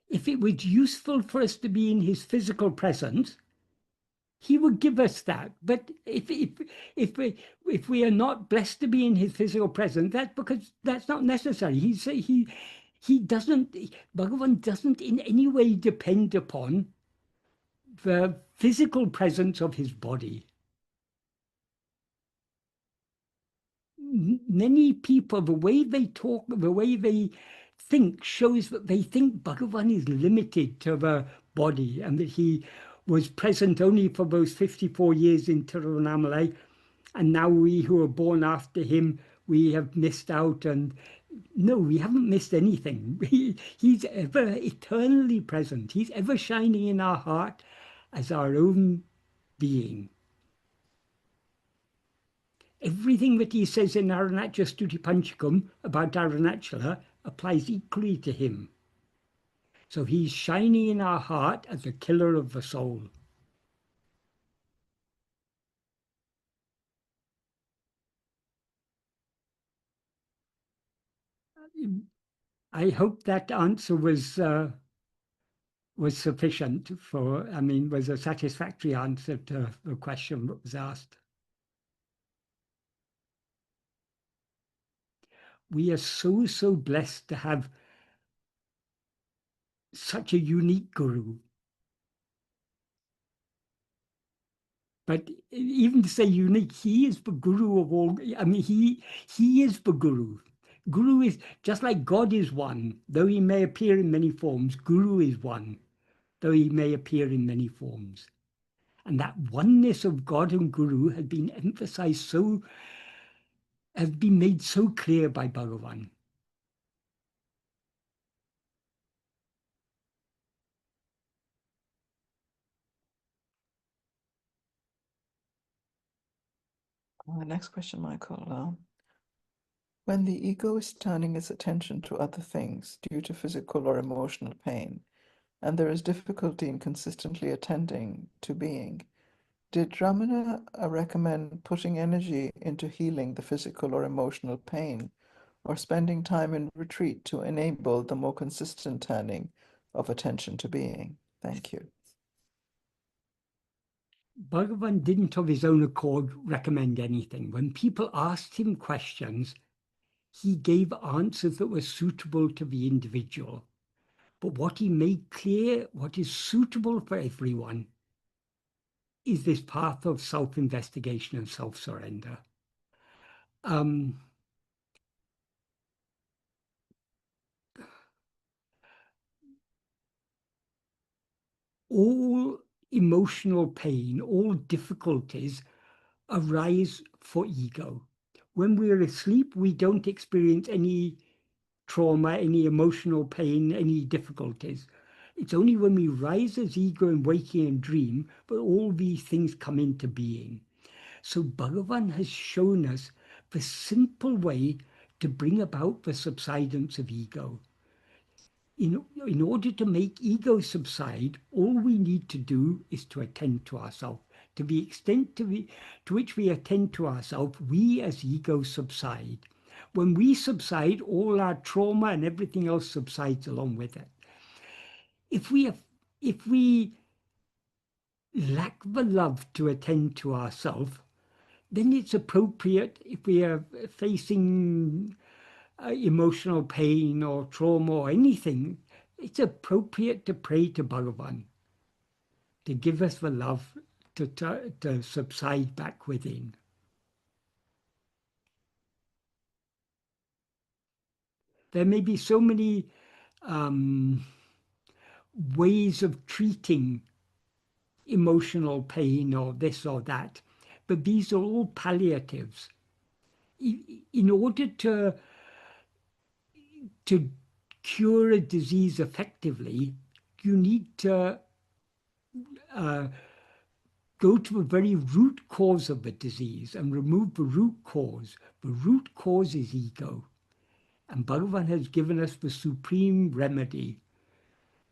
If it was useful for us to be in his physical presence, he would give us that. But if we are not blessed to be in his physical presence, that's because that's not necessary. He doesn't, Bhagavan doesn't in any way depend upon the physical presence of his body. Many people, the way they talk, the way they think shows that they think Bhagavan is limited to the body and that he was present only for those 54 years in Tiruvannamalai, and now we who are born after him, we have missed out. And no, we haven't missed anything. He's ever eternally present. He's ever shining in our heart as our own being. Everything that he says in Arunachala Stuti Panchakam about Arunachala applies equally to him. So he's shining in our heart as a killer of the soul. I hope that answer was sufficient for, was a satisfactory answer to the question that was asked. We are so blessed to have such a unique guru. But even to say unique, he is the guru of all. I mean, he is the guru. Guru is just like God is one, though he may appear in many forms. Guru is one, though he may appear in many forms. And that oneness of God and Guru has been emphasized so, has been made so clear by Bhagavan. The next question, Michael. When the ego is turning its attention to other things due to physical or emotional pain, and there is difficulty in consistently attending to being, did Ramana recommend putting energy into healing the physical or emotional pain, or spending time in retreat to enable the more consistent turning of attention to being? Thank you. Bhagavan didn't of his own accord recommend anything. When people asked him questions, he gave answers that were suitable to the individual. But what he made clear, what is suitable for everyone, is this path of self-investigation and self-surrender. All emotional pain, all difficulties arise for ego. When we're asleep, we don't experience any trauma, any emotional pain, any difficulties. It's only when we rise as ego in waking and dream, but all these things come into being. So Bhagavan has shown us the simple way to bring about the subsidence of ego. In order to make ego subside, all we need to do is to attend to ourselves. To the extent to which we attend to ourselves, we as ego subside. When we subside, all our trauma and everything else subsides along with it. If we lack the love to attend to ourselves, then it's appropriate, if we are facing emotional pain or trauma or anything, it's appropriate to pray to Bhagavan to give us the love to subside back within. There may be so many ways of treating emotional pain or this or that, but these are all palliatives. In order to cure a disease effectively, you need to go to the very root cause of the disease and remove the root cause. The root cause is ego. And Bhagavan has given us the supreme remedy,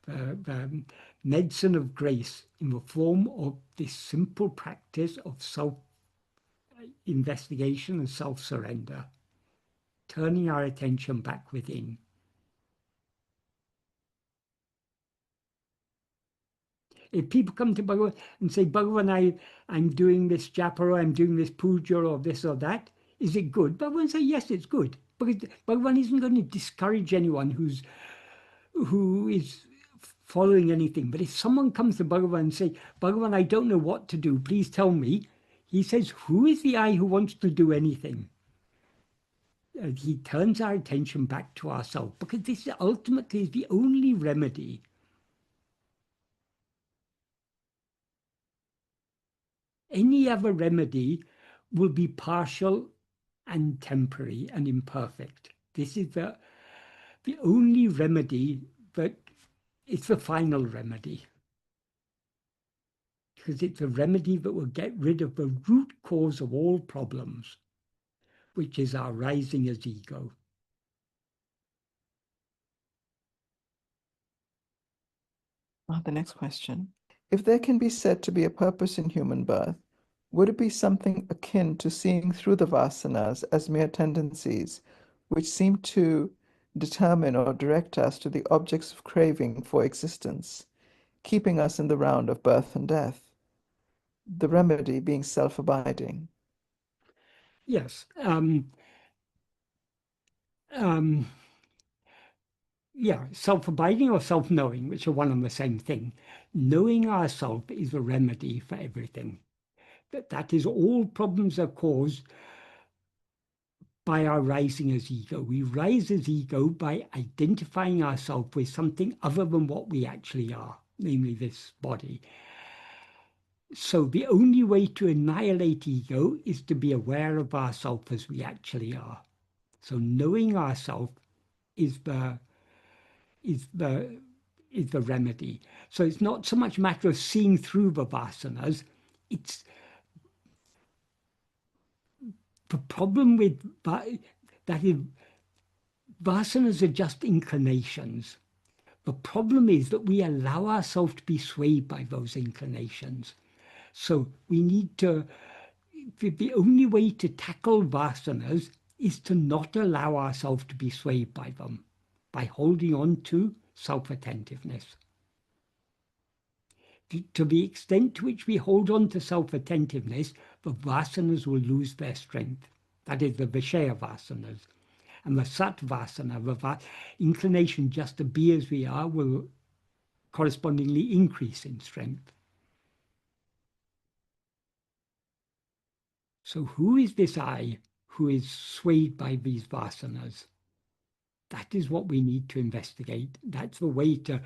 the medicine of grace, in the form of this simple practice of self-investigation and self-surrender, turning our attention back within. If people come to Bhagavan and say, Bhagavan, I'm doing this japa, or I'm doing this puja, or this or that, is it good? Bhagavan say, yes, it's good. Because Bhagavan isn't going to discourage anyone who is following anything. But if someone comes to Bhagavan and say, Bhagavan, I don't know what to do, please tell me, he says, who is the I who wants to do anything? He turns our attention back to ourselves, because this ultimately is the only remedy. Any other remedy will be partial and temporary and imperfect. This is the only remedy, but it's the final remedy. Because it's a remedy that will get rid of the root cause of all problems, which is our rising as ego. The next question. If there can be said to be a purpose in human birth, would it be something akin to seeing through the vasanas as mere tendencies, which seem to determine or direct us to the objects of craving for existence, keeping us in the round of birth and death, the remedy being self-abiding? Yes. Yeah, self-abiding or self-knowing, which are one and the same thing. Knowing ourself is a remedy for everything. That is, all problems are caused by our rising as ego. We rise as ego by identifying ourselves with something other than what we actually are, namely this body. So the only way to annihilate ego is to be aware of ourselves as we actually are. So knowing ourselves is the remedy. So it's not so much a matter of seeing through the vasanas. It's the problem with that is, vasanas are just inclinations. The problem is that we allow ourselves to be swayed by those inclinations. So we need to, the only way to tackle vasanas is to not allow ourselves to be swayed by them, by holding on to self-attentiveness. To the extent to which we hold on to self-attentiveness, the vasanas will lose their strength. That is the Vishaya vasanas. And the Sat vasana, the inclination just to be as we are, will correspondingly increase in strength. So who is this I who is swayed by these vasanas? That is what we need to investigate. That's the way to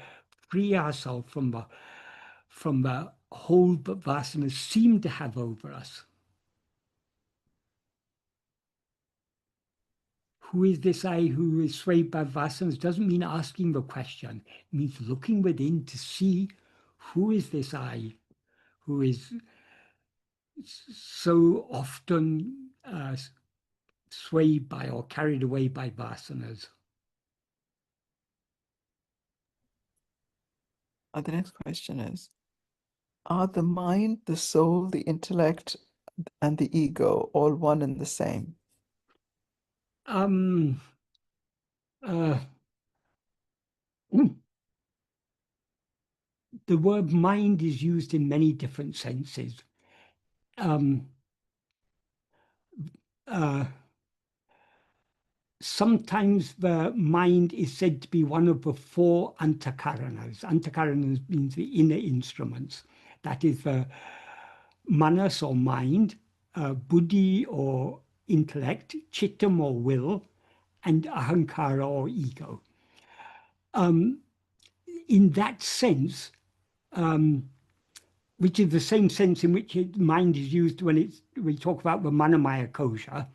free ourselves from the hold that vasanas seem to have over us. Who is this I who is swayed by vasanas? Doesn't mean asking the question. It means looking within to see who is this I who is so often swayed by or carried away by vasanas. The next question is, are the mind, the soul, the intellect, and the ego all one and the same? The word mind is used in many different senses. Sometimes the mind is said to be one of the four antakaranas. Antakaranas means the inner instruments. That is the manas or mind, buddhi or intellect, chittam or will, and ahankara or ego. In that sense, which is the same sense in which mind is used when we talk about the manamaya kosha,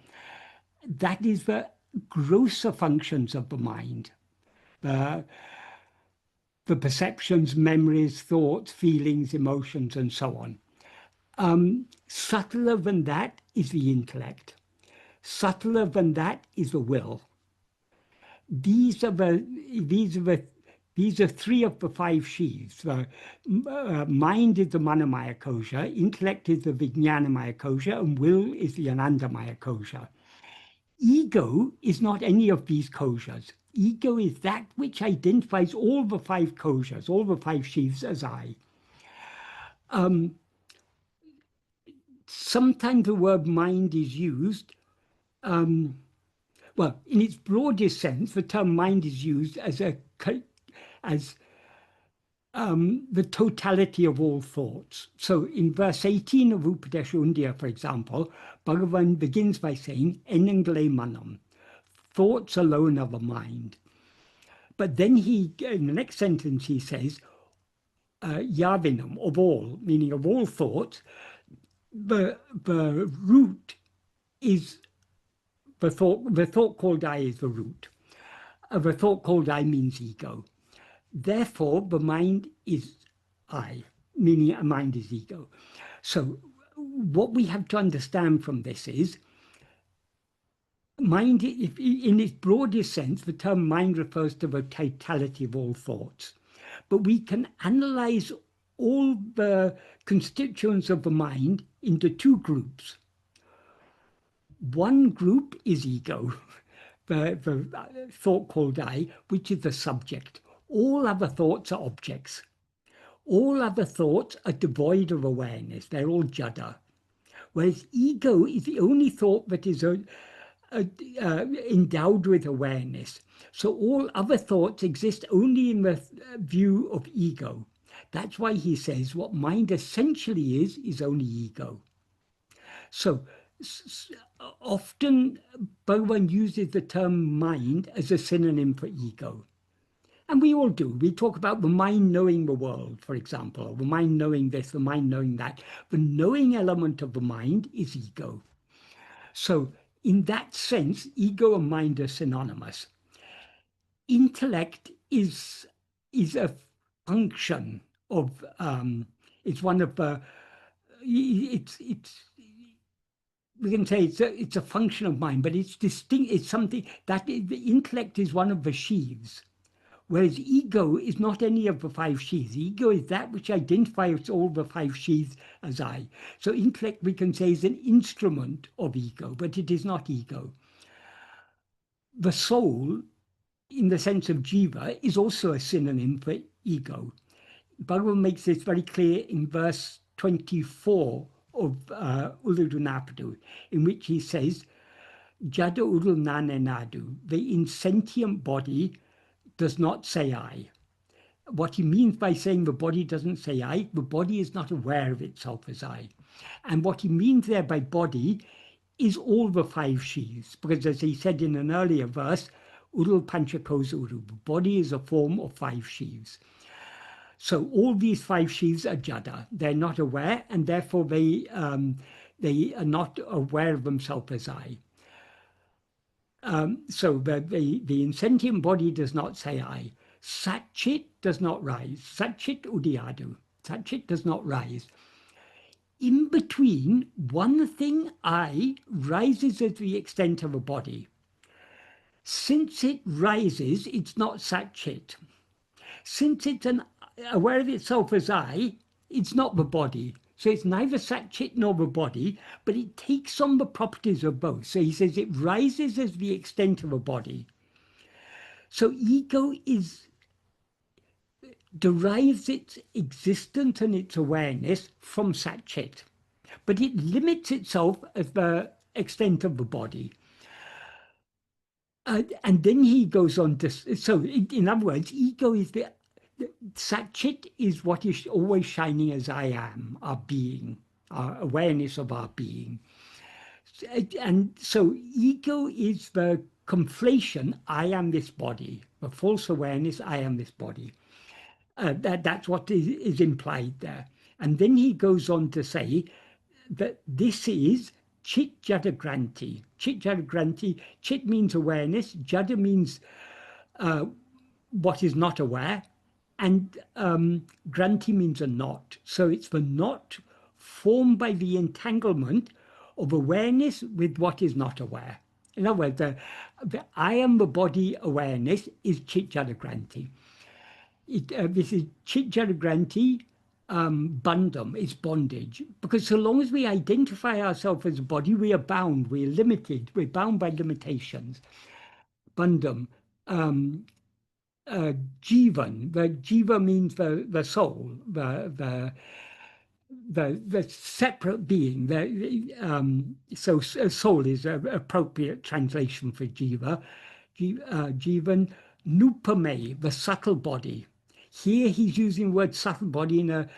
that is the grosser functions of the mind. The perceptions, memories, thoughts, feelings, emotions, and so on. Subtler than that is the intellect. Subtler than that is the will. These are three of the five sheaths. Mind is the manamaya kosha, intellect is the vijnanamaya kosha, and will is the anandamaya kosha. Ego is not any of these koshas. Ego is that which identifies all the five koshas, all the five sheaths as I. Sometimes the word mind is used, well, in its broadest sense, the term mind is used as the totality of all thoughts. So in verse 18 of Upadesha Undiyar, for example, Bhagavan begins by saying, Enangle manam, thoughts alone are the mind. But then in the next sentence, he says, Yavinam, of all, meaning of all thoughts, the root is the thought called I is the root. The thought called I means ego. Therefore, the mind is I, meaning a mind is ego. So what we have to understand from this is, mind, in its broadest sense, the term mind refers to the totality of all thoughts. But we can analyze all the constituents of the mind into two groups. One group is ego, the thought called I, which is the subject. All other thoughts are objects. All other thoughts are devoid of awareness. They're all jada. Whereas ego is the only thought that is endowed with awareness. So all other thoughts exist only in the view of ego. That's why he says what mind essentially is only ego. So often Bhagavan uses the term mind as a synonym for ego. And we all do. We talk about the mind knowing the world, for example, or the mind knowing this, the mind knowing that. The knowing element of the mind is ego. So in that sense, ego and mind are synonymous. Intellect is a function of, it's one of the, it's we can say it's a function of mind, but it's distinct. It's something that the intellect is one of the sheaths, whereas ego is not any of the five sheaths. Ego is that which identifies all the five sheaths as I. So intellect, we can say, is an instrument of ego, but it is not ego. The soul, in the sense of jiva, is also a synonym for ego. Bhagavan makes this very clear in verse 24 of Uludunapadu, in which he says, Jada Udul Nanenadu, the insentient body does not say I. What he means by saying the body doesn't say I, the body is not aware of itself as I. And what he means there by body is all the five sheaths, because as he said in an earlier verse, Udul Panchakos Uru, the body is a form of five sheaths. So all these five sheaths are jada. They're not aware, and therefore they are not aware of themselves as I. So the insentient body does not say I. Satchit does not rise. Satchit udiyadu. Satchit does not rise. In between, one thing I rises as the extent of a body. Since it rises, it's not Satchit. Since it's aware of itself as I, it's not the body. So it's neither Satchit nor the body, but it takes on the properties of both. So he says it rises as the extent of a body. So ego derives its existence and its awareness from Satchit, but it limits itself as the extent of the body. And then he goes on to, so in other words, ego is Satchit is what is always shining as I am, our being, our awareness of our being. And so ego is the conflation, I am this body, the false awareness, I am this body. That's what is implied there. And then he goes on to say that this is Chit Jada Granti. Chit Jada Granti, Chit means awareness, Jada means what is not aware, and Granti means a knot. So it's the knot formed by the entanglement of awareness with what is not aware. In other words, the I am the body awareness is Chit Jada Granti. This is Chit Jada Granti, bandham, it's bondage. Because so long as we identify ourselves as a body, we are bound, we are limited, we're bound by limitations. Bandham. Jivan, the jiva means the soul, the separate being. So soul is an appropriate translation for jiva. Jivan, nupame, the subtle body. Here he's using the word subtle body in a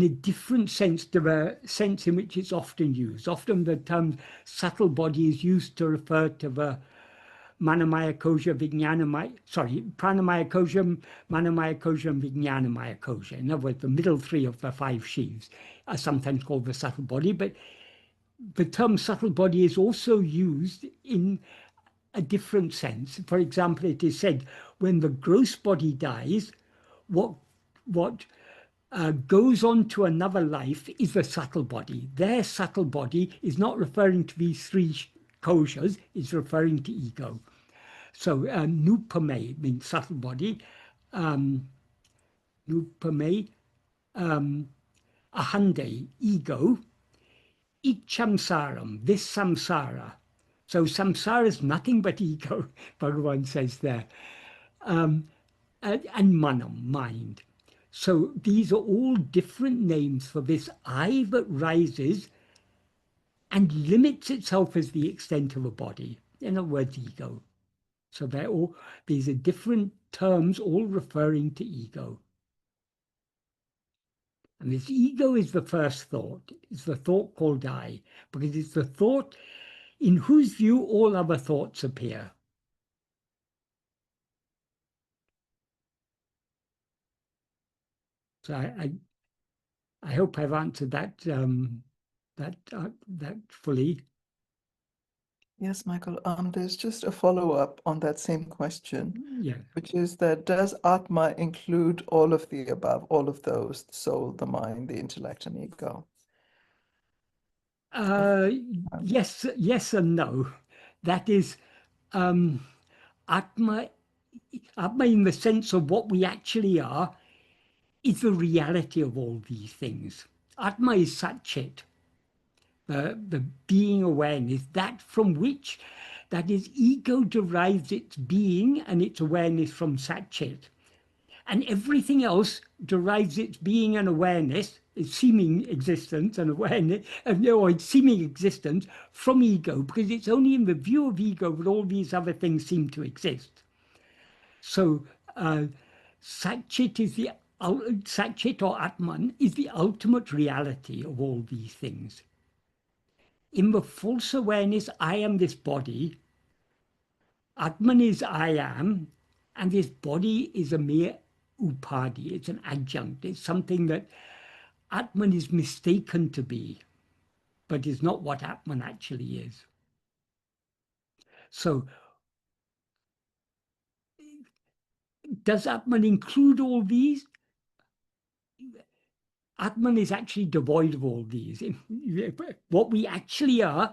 different sense to the sense in which it's often used. Often the term subtle body is used to refer to the Manamaya Koja Vijnanamaya, Pranamaya Kojam, Manamaya Kojam, Vijnanamaya Koja. In other words, the middle three of the five sheaths are sometimes called the subtle body, but the term subtle body is also used in a different sense. For example, it is said when the gross body dies, what goes on to another life is the subtle body. Their subtle body is not referring to these three koshas, it's referring to ego. So nupame means subtle body. Nupame, ahande, ego. Ichsamsaram, this samsara. So samsara is nothing but ego, Bhagavan says there. And manam, mind. So these are all different names for this I that rises and limits itself as the extent of a body. In other words, ego. So these are different terms all referring to ego. And this ego is the first thought. It's the thought called I, because it's the thought in whose view all other thoughts appear. So I hope I've answered that that fully. Yes, Michael. There's just a follow-up on that same question, Yeah. which is that does Atma include all of the above, all of those, the soul, the mind, the intellect, and ego? Yes, yes and no. That is, Atma in the sense of what we actually are is the reality of all these things. Atma is Satchit, the being awareness, that from which, that is, ego derives its being and its awareness from Satchit. And everything else derives its being and awareness, its seeming existence and awareness, or its seeming existence from ego, because it's only in the view of ego that all these other things seem to exist. So Satchit is Satchit or Atman is the ultimate reality of all these things. In the false awareness, I am this body, Atman is I am, and this body is a mere upadhi, it's an adjunct, it's something that Atman is mistaken to be, but is not what Atman actually is. So, does Atman include all these? Atman is actually devoid of all these. What we actually are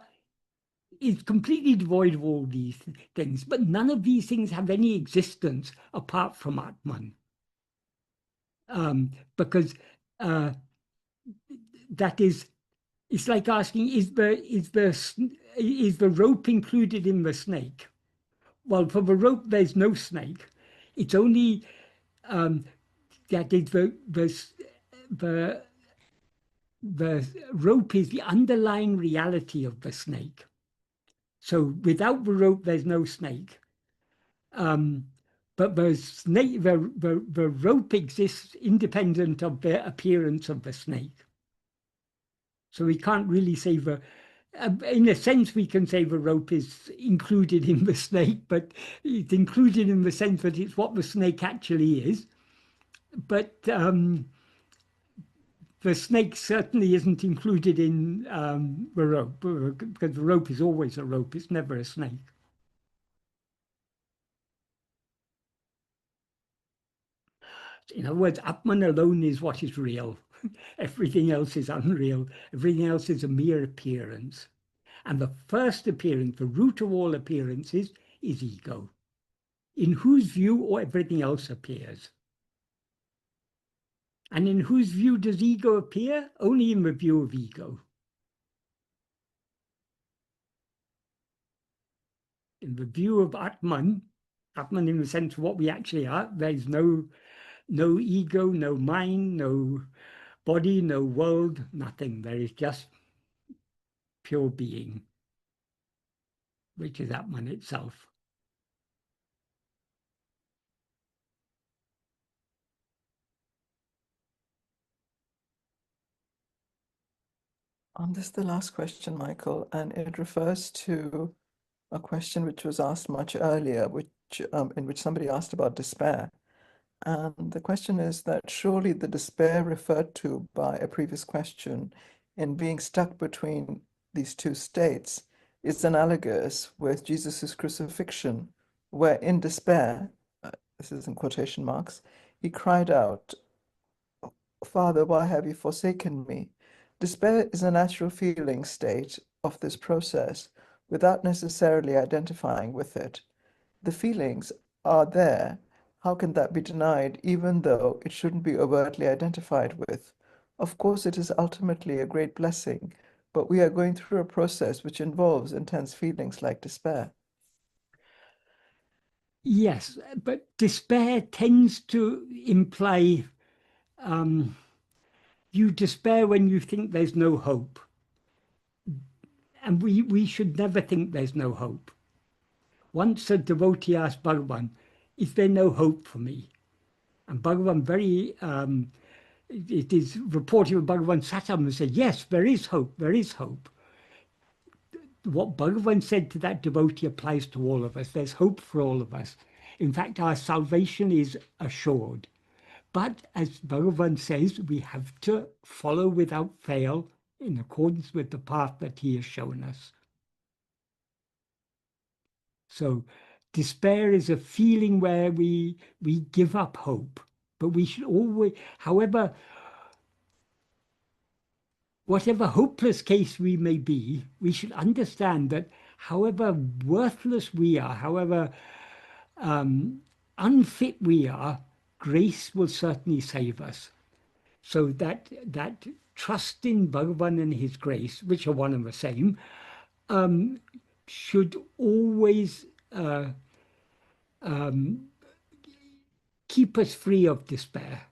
is completely devoid of all these things, but none of these things have any existence apart from Atman. Because that is, it's like asking, is the rope included in the snake? Well, for the rope, there's no snake. It's only that is the rope is the underlying reality of the snake. So without the rope, there's no snake. But the snake, the rope exists independent of the appearance of the snake. So we can't really say in a sense, we can say the rope is included in the snake, but it's included in the sense that it's what the snake actually is. But the snake certainly isn't included in the rope, because the rope is always a rope, it's never a snake. In other words, Atman alone is what is real. Everything else is unreal. Everything else is a mere appearance. And the first appearance, the root of all appearances, is ego, in whose view everything else appears. And in whose view does ego appear? Only in the view of ego. In the view of Atman, Atman in the sense of what we actually are, there is no ego, no mind, no body, no world, nothing. There is just pure being, which is Atman itself. This is the last question, Michael, and it refers to a question which was asked much earlier, in which somebody asked about despair. And the question is that surely the despair referred to by a previous question in being stuck between these two states is analogous with Jesus' crucifixion, where in despair, this is in quotation marks, he cried out, "Father, why have you forsaken me?" Despair is a natural feeling state of this process without necessarily identifying with it. The feelings are there. How can that be denied, even though it shouldn't be overtly identified with? Of course, it is ultimately a great blessing, but we are going through a process which involves intense feelings like despair. Yes, but despair tends to imply you despair when you think there's no hope. And we should never think there's no hope. Once a devotee asked Bhagavan, is there no hope for me? And Bhagavan very it is reported of Bhagavan Satam said, yes, there is hope, there is hope. What Bhagavan said to that devotee applies to all of us. There's hope for all of us. In fact, our salvation is assured. But as Bhagavan says, we have to follow without fail in accordance with the path that he has shown us. So despair is a feeling where we give up hope. But we should always, however, whatever hopeless case we may be, we should understand that however worthless we are, however unfit we are, grace will certainly save us. So that trust in Bhagavan and his grace, which are one and the same, should always keep us free of despair.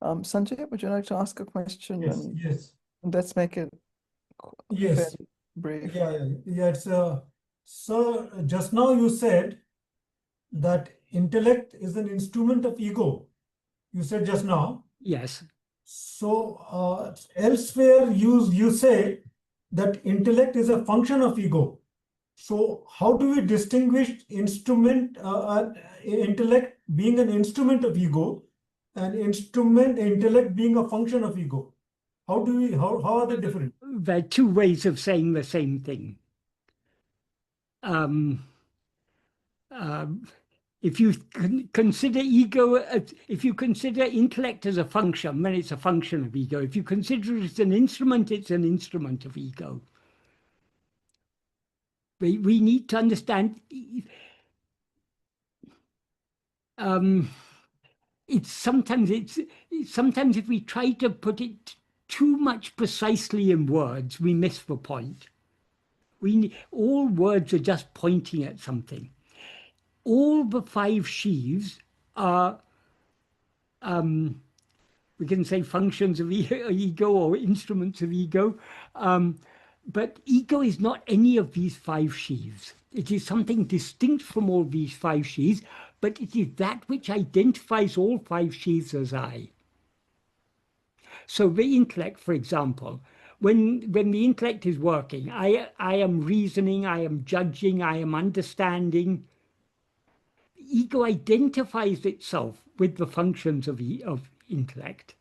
Sanjay, would you like to ask a question? Yes, yes. Let's make it Yes. fairly brief. Yeah. It's so just now you said that intellect is an instrument of ego. You said just now. Yes. So elsewhere you say that intellect is a function of ego. So how do we distinguish intellect being an instrument of ego and intellect being a function of ego? How are they different? There are two ways of saying the same thing. If you consider if you consider intellect as a function, then it's a function of ego. If you consider it as an instrument, it's an instrument of ego. We need to understand. Sometimes if we try to put it too much precisely in words, we miss the point. All words are just pointing at something. All the five sheaves are, we can say, functions of ego or instruments of ego, but ego is not any of these five sheaves. It is something distinct from all these five sheaves, but it is that which identifies all five sheaves as I. So the intellect, for example, when the intellect is working, I am reasoning, I am judging, I am understanding. Ego identifies itself with the functions of intellect.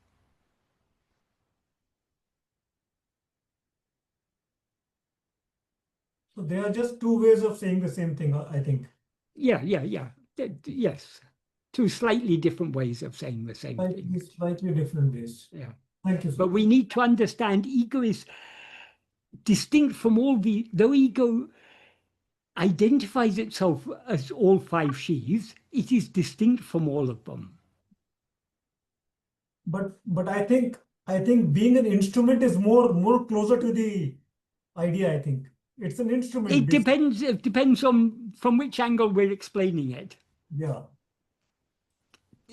So there are just two ways of saying the same thing, I think. Yeah. Yes. Two slightly different ways of saying the same thing. Slightly different ways. Yeah. Thank you, sir. But we need to understand ego is distinct from though ego identifies itself as all five sheaves, it is distinct from all of them. But I think being an instrument is more closer to the idea, I think. It's an instrument. It depends on from which angle we're explaining it. Yeah.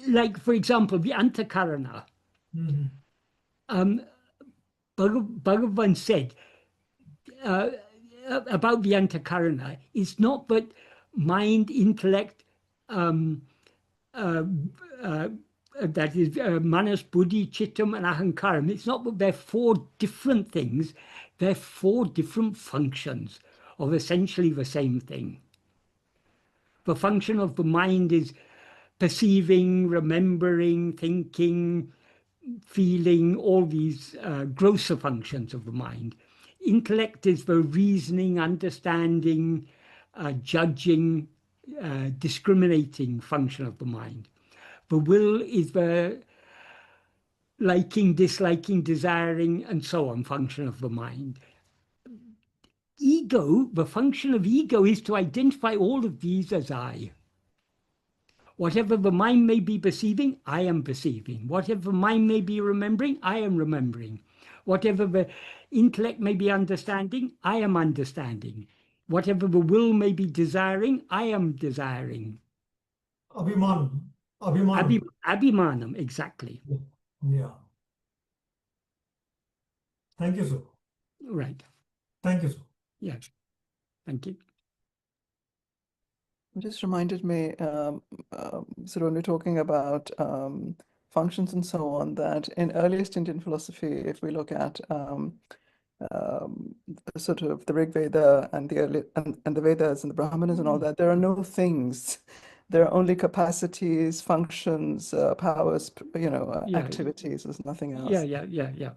Like, for example, the Antakarana. Bhagavan said about the Antakarana, it's not that mind, intellect, that is manas, buddhi, chittam, and ahankaram. It's not that they're four different things. They're four different functions of essentially the same thing. The function of the mind is perceiving, remembering, thinking, feeling, all these grosser functions of the mind. Intellect is the reasoning, understanding, judging, discriminating function of the mind. The will is the liking, disliking, desiring, and so on function of the mind. Ego, the function of ego is to identify all of these as I. Whatever the mind may be perceiving, I am perceiving. Whatever the mind may be remembering, I am remembering. Whatever the intellect may be understanding, I am understanding. Whatever the will may be desiring, I am desiring. Abhimanam. Abhimanam, exactly. Yeah. Thank you, sir. Right. Thank you, sir. Yes. Thank you. Just reminded me, so when we're talking about functions and so on, that in earliest Indian philosophy, if we look at sort of the Rig Veda and the early and the Vedas and the Brahmanas and all that, there are no things. There are only capacities, functions, powers, Yeah. activities. There's nothing else. Yeah. Yeah.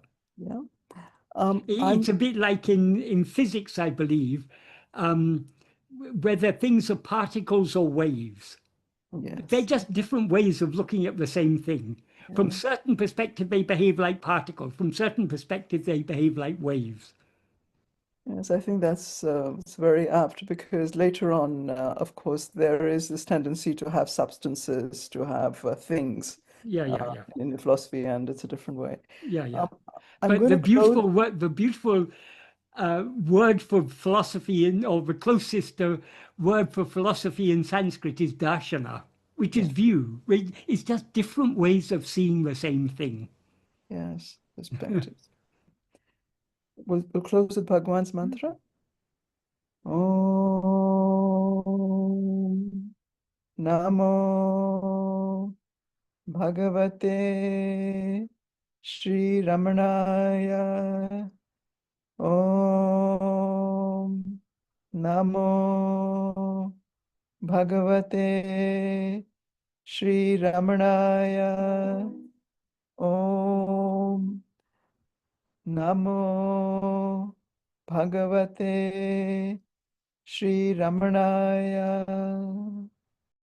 It's a bit like in physics, I believe, whether things are particles or waves. Yes. They're just different ways of looking at the same thing. From certain perspective, they behave like particles. From certain perspective, they behave like waves. Yes, I think that's it's very apt, because later on, of course, there is this tendency to have substances, to have things in philosophy, and it's a different way. But the beautiful word for philosophy or the closest word for philosophy in Sanskrit is darshana, which is view. It's just different ways of seeing the same thing. Yes, perspectives. We'll close with Bhagwan's mantra. Om Namo Bhagavate Śrī Ramanaya. Om Namo Bhagavate Śrī Ramanaya. Om Namo Bhagavate Śrī Ramanaya.